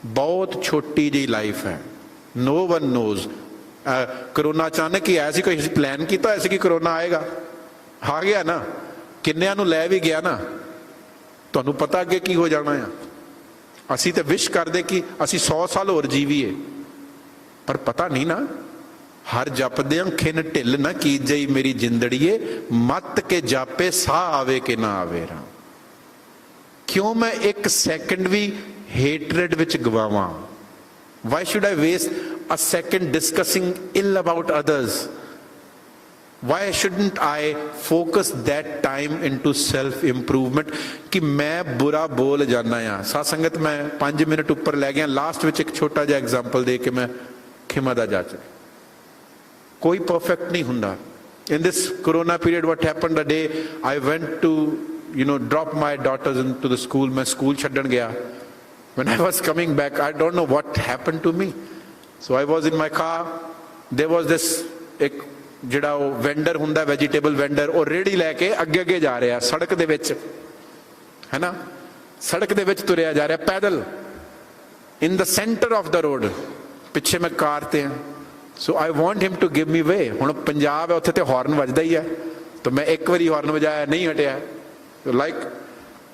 ਬਹੁਤ ਛੋਟੀ ਜਿਹੀ ਲਾਈਫ ਹੈ। No one knows. ਕਰੋਨਾ ਅਚਾਨਕ ਹੀ ਆਇਆ ਸੀ, ਕੋਈ ਪਲਾਨ ਕੀਤਾ ਹੋਇਆ ਸੀ ਕਿ ਕਰੋਨਾ ਆਏਗਾ? ਆ ਗਿਆ ਨਾ, ਕਿੰਨਿਆਂ ਨੂੰ ਲੈ ਵੀ ਗਿਆ ਨਾ। ਤੁਹਾਨੂੰ ਪਤਾ ਅੱਗੇ ਕੀ ਹੋ ਜਾਣਾ ਆ। ਅਸੀਂ ਤਾਂ ਵਿਸ਼ ਕਰਦੇ ਕਿ ਅਸੀਂ 100 ਸਾਲ ਹੋਰ ਜੀਵੀਏ, ਪਰ ਪਤਾ ਨਹੀਂ ਨਾ। ਹਰ ਜਪਦਿਆਂ ਖਿਨ ਢਿੱਲ ਨਾ ਕੀਜਈ ਮੇਰੀ ਜਿੰਦੜੀਏ, ਮੱਤ ਕੇ ਜਾਪੇ ਸਾਹ ਆਵੇ ਕਿ ਨਾ ਆਵੇ ਰਾਮ। ਕਿਉਂ ਮੈਂ ਇੱਕ ਸੈਕਿੰਡ ਵੀ ਹੇਟਰੇਡ ਵਿੱਚ ਗਵਾਵਾਂ? Why should I waste a second discussing ill about others? Why shouldn't I focus that time into self improvement? कि मैं बुरा बोल जाना आ। साथ संगत मैं 5 मिनट ऊपर लै गया। लास्ट में एक छोटा जिहा एग्जाम्पल दे के मैं खिमा दा जाच। कोई परफेक्ट नहीं हुंदा। In this corona period, what happened, the day I went to drop my daughters into the school, मैं school छड्डण गया। When I was coming back, I don't know what happened to me. So I was in my car. There was this एक ਜਿਹੜਾ ਉਹ vendor ਹੁੰਦਾ, vegetable vendor, ਉਹ ਰੇੜੀ ਲੈ ਕੇ ਅੱਗੇ ਅੱਗੇ ਜਾ ਰਿਹਾ ਸੜਕ ਦੇ ਵਿੱਚ, ਹੈ ਨਾ। ਸੜਕ ਦੇ ਵਿੱਚ ਤੁਰਿਆ ਜਾ ਰਿਹਾ ਪੈਦਲ, in the center of the road. ਪਿੱਛੇ ਮੈਂ ਕਾਰ ਤੇ ਹਾਂ। So I want him to give me way. ਹੁਣ ਪੰਜਾਬ ਹੈ, ਉੱਥੇ ਤੇ ਹਾਰਨ ਵੱਜਦਾ ਹੀ ਹੈ। ਤਾਂ ਮੈਂ ਇੱਕ ਵਾਰੀ ਹਾਰਨ ਵਜਾਇਆ, ਨਹੀਂ ਹਟਿਆ। ਲਾਈਕ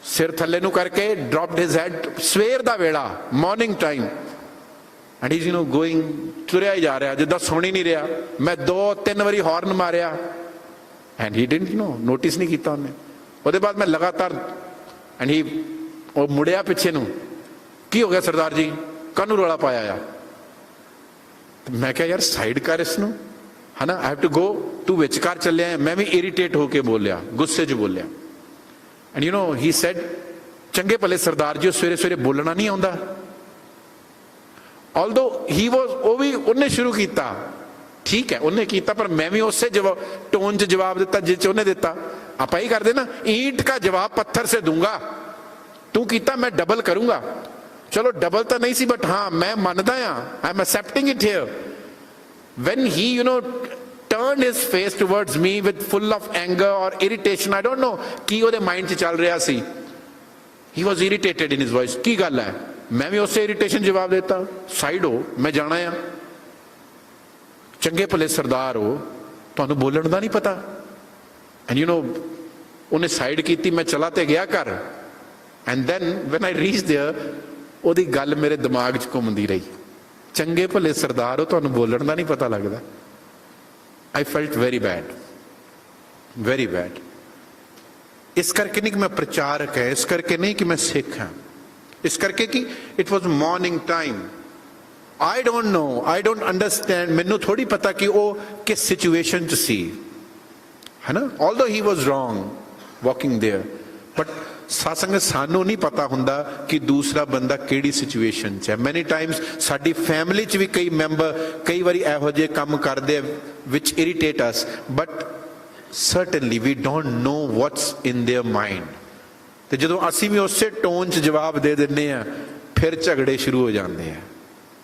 ਸਿਰ ਥੱਲੇ ਨੂੰ ਕਰਕੇ ਡ੍ਰੌਪਡ ਹਿਜ਼ ਹੈਡ। ਸਵੇਰ ਦਾ ਵੇਲਾ, morning time, and his going, ਤੁਰਿਆ ਹੀ ਜਾ ਰਿਹਾ ਜਿੱਦਾਂ ਸੁਣ ਹੀ ਨਹੀਂ ਰਿਹਾ। ਮੈਂ 2-3 ਵਾਰੀ ਹਾਰਨ ਮਾਰਿਆ, ਐਂਡ ਹੀ ਡਿਡਨਟ ਨੋਟਿਸ ਨਹੀਂ ਕੀਤਾ ਉਹਨੇ। ਉਹਦੇ ਬਾਅਦ ਮੈਂ ਲਗਾਤਾਰ ਐਂਡ ਹੀ ਉਹ ਮੁੜਿਆ ਪਿੱਛੇ ਨੂੰ, ਕੀ ਹੋ ਗਿਆ ਸਰਦਾਰ ਜੀ, ਕਾਹਨੂੰ ਰੌਲਾ ਪਾਇਆ ਆ? ਮੈਂ ਕਿਹਾ ਯਾਰ ਸਾਈਡ ਕਰ ਇਸ ਨੂੰ, ਹੈ ਨਾ, ਆਈ ਹੈਵ ਟੂ ਗੋ, ਤੂੰ ਵਿਚਕਾਰ ਚੱਲਿਆ। ਮੈਂ ਵੀ ਇਰੀਟੇਟ ਹੋ ਕੇ ਬੋਲਿਆ, ਗੁੱਸੇ 'ਚ ਬੋਲਿਆ। And you know he sad, ਚੰਗੇ ਭਲੇ ਸਰਦਾਰ ਜੀ, ਉਹ ਸਵੇਰੇ ਸਵੇਰੇ ਬੋਲਣਾ ਨਹੀਂ ਆਉਂਦਾ। ਆਲਦੋ ਹੀ ਵਾਜ਼, ਉਹ ਵੀ ਉਹਨੇ ਸ਼ੁਰੂ ਕੀਤਾ, ਠੀਕ ਹੈ ਉਹਨੇ ਕੀਤਾ, ਪਰ ਮੈਂ ਵੀ ਉਸੇ ਟੋਨ 'ਚ ਜਵਾਬ ਦਿੱਤਾ ਜਿਸ 'ਚ ਉਹਨੇ ਦਿੱਤਾ। ਆਪਾਂ ਹੀ ਕਰਦੇ ਨਾ, ईंट का जवाब पत्थर से दूंगा, तू कीता मैं डबल करूंगा। चलो डबल तो नहीं सी, बट हाँ मैं मानदा हाँ, I am accepting it here. When he, you know, turned his face towards me with full of anger or irritation, I don't know ਕੀ ਉਹਦੇ ਮਾਈਂਡ 'ਚ ਚੱਲ ਰਿਹਾ ਸੀ। He was irritated in his voice, ਕੀ ਗੱਲ ਹੈ? ਮੈਂ ਵੀ ਉਸੇ ਇਰੀਟੇਸ਼ਨ ਜਵਾਬ ਦਿੱਤਾ, ਸਾਈਡ ਹੋ, ਮੈਂ ਜਾਣਾ ਆ। ਚੰਗੇ ਭਲੇ ਸਰਦਾਰ ਹੋ, ਤੁਹਾਨੂੰ ਬੋਲਣ ਦਾ ਨਹੀਂ ਪਤਾ। ਐਂਡ ਯੂ ਨੋ ਉਹਨੇ ਸਾਈਡ ਕੀਤੀ, ਮੈਂ ਚਲਾ ਤੇ ਗਿਆ ਘਰ। And then when I reach there, ਉਹਦੀ ਗੱਲ ਮੇਰੇ ਦਿਮਾਗ 'ਚ ਘੁੰਮਦੀ ਰਹੀ, ਚੰਗੇ ਭਲੇ ਸਰਦਾਰ ਹੋ, ਤੁਹਾਨੂੰ ਬੋਲਣ ਦਾ ਨਹੀਂ ਪਤਾ ਲੱਗਦਾ। I felt very bad, very bad. ਇਸ ਕਰਕੇ ਨਹੀਂ ਕਿ ਮੈਂ ਪ੍ਰਚਾਰਕ ਹੈ, ਇਸ ਕਰਕੇ ਨਹੀਂ ਕਿ ਮੈਂ ਸਿੱਖ ਹਾਂ, ਇਸ ਕਰਕੇ ਕਿ it was morning time. I don't know, I don't understand, ਮੈਨੂੰ ਥੋੜੀ ਪਤਾ ਕਿ ਉਹ ਕਿਸ ਸਿਚੁਏਸ਼ਨ 'ਚ ਸੀ, ਹੈ ਨਾ। Although he was wrong walking there, but ਸਾਸੰਗ ਸਾਨੂੰ ਨਹੀਂ ਪਤਾ ਹੁੰਦਾ ਕਿ ਦੂਸਰਾ ਬੰਦਾ ਕਿਹੜੀ ਸਿਚੁਏਸ਼ਨ 'ਚ ਹੈ। ਮੈਨੀ ਟਾਈਮਸ ਸਾਡੀ ਫੈਮਿਲੀ 'ਚ ਵੀ ਕਈ ਮੈਂਬਰ ਕਈ ਵਾਰੀ ਇਹੋ ਜਿਹੇ ਕੰਮ ਕਰਦੇ ਵਿਚ irritate us, but certainly we don't know what's in their mind। ਤੇ ਜਦੋਂ ਅਸੀਂ ਵੀ ਉਸੇ ਟੋਨ 'ਚ ਜਵਾਬ ਦੇ ਦਿੰਦੇ ਆ, ਫਿਰ ਝਗੜੇ ਸ਼ੁਰੂ ਹੋ ਜਾਂਦੇ ਆ,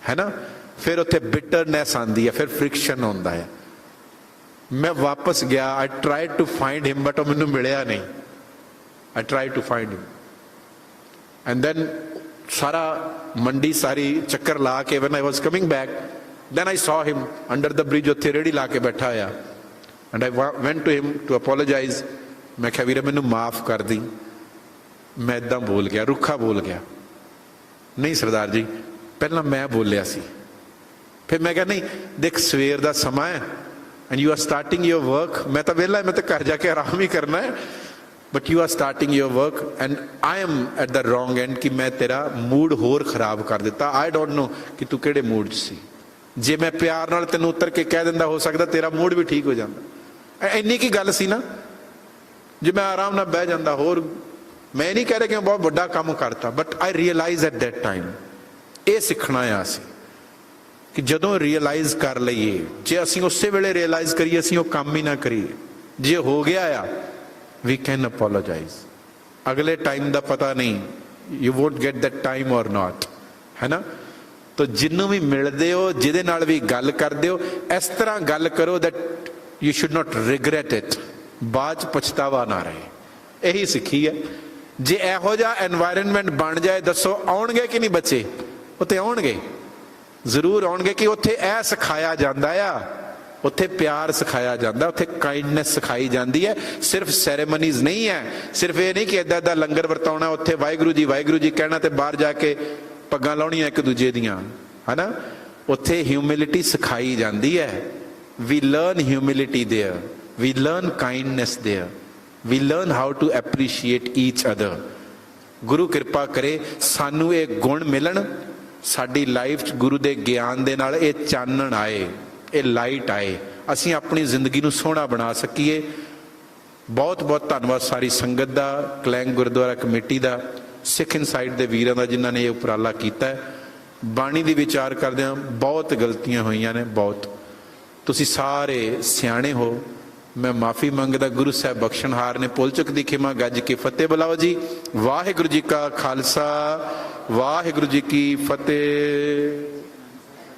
ਹੈ ਨਾ। ਫਿਰ ਉੱਥੇ ਬਿਟਰਨੈਸ ਆਉਂਦੀ ਹੈ, ਫਿਰ ਫ੍ਰਿਕਸ਼ਨ ਹੁੰਦਾ ਹੈ। ਮੈਂ ਵਾਪਸ ਗਿਆ, I tried to find him, but ਉਹ ਮੈਨੂੰ ਮਿਲਿਆ ਨਹੀਂ। I tried to find him and then ਸਾਰਾ ਮੰਡੀ ਸਾਰੀ ਚੱਕਰ ਲਾ ਕੇ when I was coming back, then I saw him under the bridge, ਉੱਥੇ ਰੇੜੀ ਲਾ ਕੇ ਬੈਠਾ ਆ। And I went to him to apologise. ਮੈਂ ਕਿਹਾ ਵੀਰੇ ਮੈਨੂੰ ਮਾਫ ਕਰ ਦੀ, ਮੈਂ ਇੱਦਾਂ ਬੋਲ ਗਿਆ, ਰੁੱਖਾ ਬੋਲ ਗਿਆ। ਨਹੀਂ ਸਰਦਾਰ ਜੀ, ਪਹਿਲਾਂ ਮੈਂ ਬੋਲਿਆ ਸੀ। ਫਿਰ ਮੈਂ ਕਿਹਾ ਨਹੀਂ ਦੇਖ, ਸਵੇਰ ਦਾ ਸਮਾਂ ਹੈ and you are starting your work. ਮੈਂ ਤਾਂ ਵਿਹਲਾ, ਮੈਂ ਤਾਂ ਘਰ ਜਾ ਕੇ ਆਰਾਮ ਹੀ ਕਰਨਾ ਹੈ, but you are starting your work and I am at the wrong and ਕਿ ਮੈਂ ਤੇਰਾ ਮੂਡ ਹੋਰ ਖਰਾਬ ਕਰ ਦਿੱਤਾ। ਆਈ ਡੋਂਟ ਨੋ ਕਿ ਤੂੰ ਕਿਹੜੇ ਮੂਡ 'ਚ ਸੀ। ਜੇ ਮੈਂ ਪਿਆਰ ਨਾਲ ਤੈਨੂੰ ਉਤਰ ਕੇ ਕਹਿ ਦਿੰਦਾ, ਹੋ ਸਕਦਾ ਤੇਰਾ ਮੂਡ ਵੀ ਠੀਕ ਹੋ ਜਾਂਦਾ। ਇੰਨੀ ਕੀ ਗੱਲ ਸੀ ਨਾ, ਜੇ ਮੈਂ ਆਰਾਮ ਨਾਲ ਬਹਿ ਜਾਂਦਾ। ਹੋਰ ਮੈਂ ਨਹੀਂ ਕਹਿ ਰਿਹਾ ਕਿ ਮੈਂ ਬਹੁਤ ਵੱਡਾ ਕੰਮ ਕਰਤਾ, but I realise at that time, ਇਹ ਸਿੱਖਣਾ ਆ ਅਸੀਂ ਕਿ ਜਦੋਂ ਰੀਅਲਾਈਜ਼ ਕਰ ਲਈਏ, ਜੇ ਅਸੀਂ ਉਸੇ ਵੇਲੇ ਰੀਅਲਾਈਜ਼ ਕਰੀਏ, ਅਸੀਂ ਉਹ ਕੰਮ ਹੀ ਨਾ ਕਰੀਏ। ਜੇ ਹੋ ਗਿਆ ਆ, ਵੀ ਕੈਨ ਅਪੋਲੋਜਾਈਜ਼। ਅਗਲੇ ਟਾਈਮ ਦਾ ਪਤਾ ਨਹੀਂ, you won't get that time ਔਰ ਨਾਟ, ਹੈ ਨਾ। ਤਾਂ ਜਿਹਨੂੰ ਵੀ ਮਿਲਦੇ ਹੋ, ਜਿਹਦੇ ਨਾਲ ਵੀ ਗੱਲ ਕਰਦੇ ਹੋ, ਇਸ ਤਰ੍ਹਾਂ ਗੱਲ ਕਰੋ that you should not regret it, ਬਾਅਦ 'ਚ ਪਛਤਾਵਾ ਨਾ ਰਹੇ। ਇਹੀ ਸਿੱਖੀ ਹੈ। ਜੇ ਇਹੋ ਜਿਹਾ ਐਨਵਾਇਰਨਮੈਂਟ ਬਣ ਜਾਏ, ਦੱਸੋ ਆਉਣਗੇ ਕਿ ਨਹੀਂ ਬੱਚੇ? ਉੱਥੇ ਆਉਣਗੇ, ਜ਼ਰੂਰ ਆਉਣਗੇ। ਕਿ ਉੱਥੇ ਇਹ ਸਿਖਾਇਆ ਜਾਂਦਾ ਆ, ਉੱਥੇ ਪਿਆਰ ਸਿਖਾਇਆ ਜਾਂਦਾ, ਉੱਥੇ ਕਾਈਂਡਨੈਸ ਸਿਖਾਈ ਜਾਂਦੀ ਹੈ। ਸਿਰਫ ਸੈਰੇਮਨੀਜ਼ ਨਹੀਂ ਹੈ, ਸਿਰਫ ਇਹ ਨਹੀਂ ਕਿ ਇੱਦਾਂ ਇੱਦਾਂ ਲੰਗਰ ਵਰਤਾਉਣਾ, ਉੱਥੇ ਵਾਹਿਗੁਰੂ ਜੀ ਕਹਿਣਾ ਤੇ ਬਾਹਰ ਜਾ ਕੇ ਪੱਗਾਂ ਲਾਉਣੀਆਂ ਇੱਕ ਦੂਜੇ ਦੀਆਂ, ਹੈ ਨਾ। ਉੱਥੇ ਹਿਊਮਿਲਿਟੀ ਸਿਖਾਈ ਜਾਂਦੀ ਹੈ। We learn humility there, we learn kindness there, we learn how to appreciate each other। ਗੁਰੂ ਕਿਰਪਾ ਕਰੇ ਸਾਨੂੰ ਇਹ ਗੁਣ ਮਿਲਣ, ਸਾਡੀ ਲਾਈਫ 'ਚ ਗੁਰੂ ਦੇ ਗਿਆਨ ਦੇ ਨਾਲ ਇਹ ਚਾਨਣ ਆਏ, ਇਹ ਲਾਈਟ ਆਏ, ਅਸੀਂ ਆਪਣੀ ਜ਼ਿੰਦਗੀ ਨੂੰ ਸੋਹਣਾ ਬਣਾ ਸਕੀਏ। ਬਹੁਤ ਬਹੁਤ ਧੰਨਵਾਦ ਸਾਰੀ ਸੰਗਤ ਦਾ, ਕਲੈਂਗ ਗੁਰਦੁਆਰਾ ਕਮੇਟੀ ਦਾ, ਸਿੱਖ ਇਨਸਾਈਟ ਦੇ ਵੀਰਾਂ ਦਾ, ਜਿਨ੍ਹਾਂ ਨੇ ਇਹ ਉਪਰਾਲਾ ਕੀਤਾ। ਬਾਣੀ ਦੀ ਵਿਚਾਰ ਕਰਦਿਆਂ ਬਹੁਤ ਗਲਤੀਆਂ ਹੋਈਆਂ ਨੇ, ਬਹੁਤ। ਤੁਸੀਂ ਸਾਰੇ ਸਿਆਣੇ ਹੋ, ਮੈਂ ਮਾਫੀ ਮੰਗਦਾ। ਗੁਰੂ ਸਾਹਿਬ ਬਖਸ਼ਣਹਾਰ ਨੇ। ਭੁੱਲ ਚੁੱਕ ਦੀ ਖਿਮਾ, ਗੱਜ ਕੇ ਫਤਿਹ ਬੁਲਾਓ ਜੀ। ਵਾਹਿਗੁਰੂ ਜੀ ਕਾ ਖਾਲਸਾ, ਵਾਹਿਗੁਰੂ ਜੀ ਕੀ ਫਤਿਹ।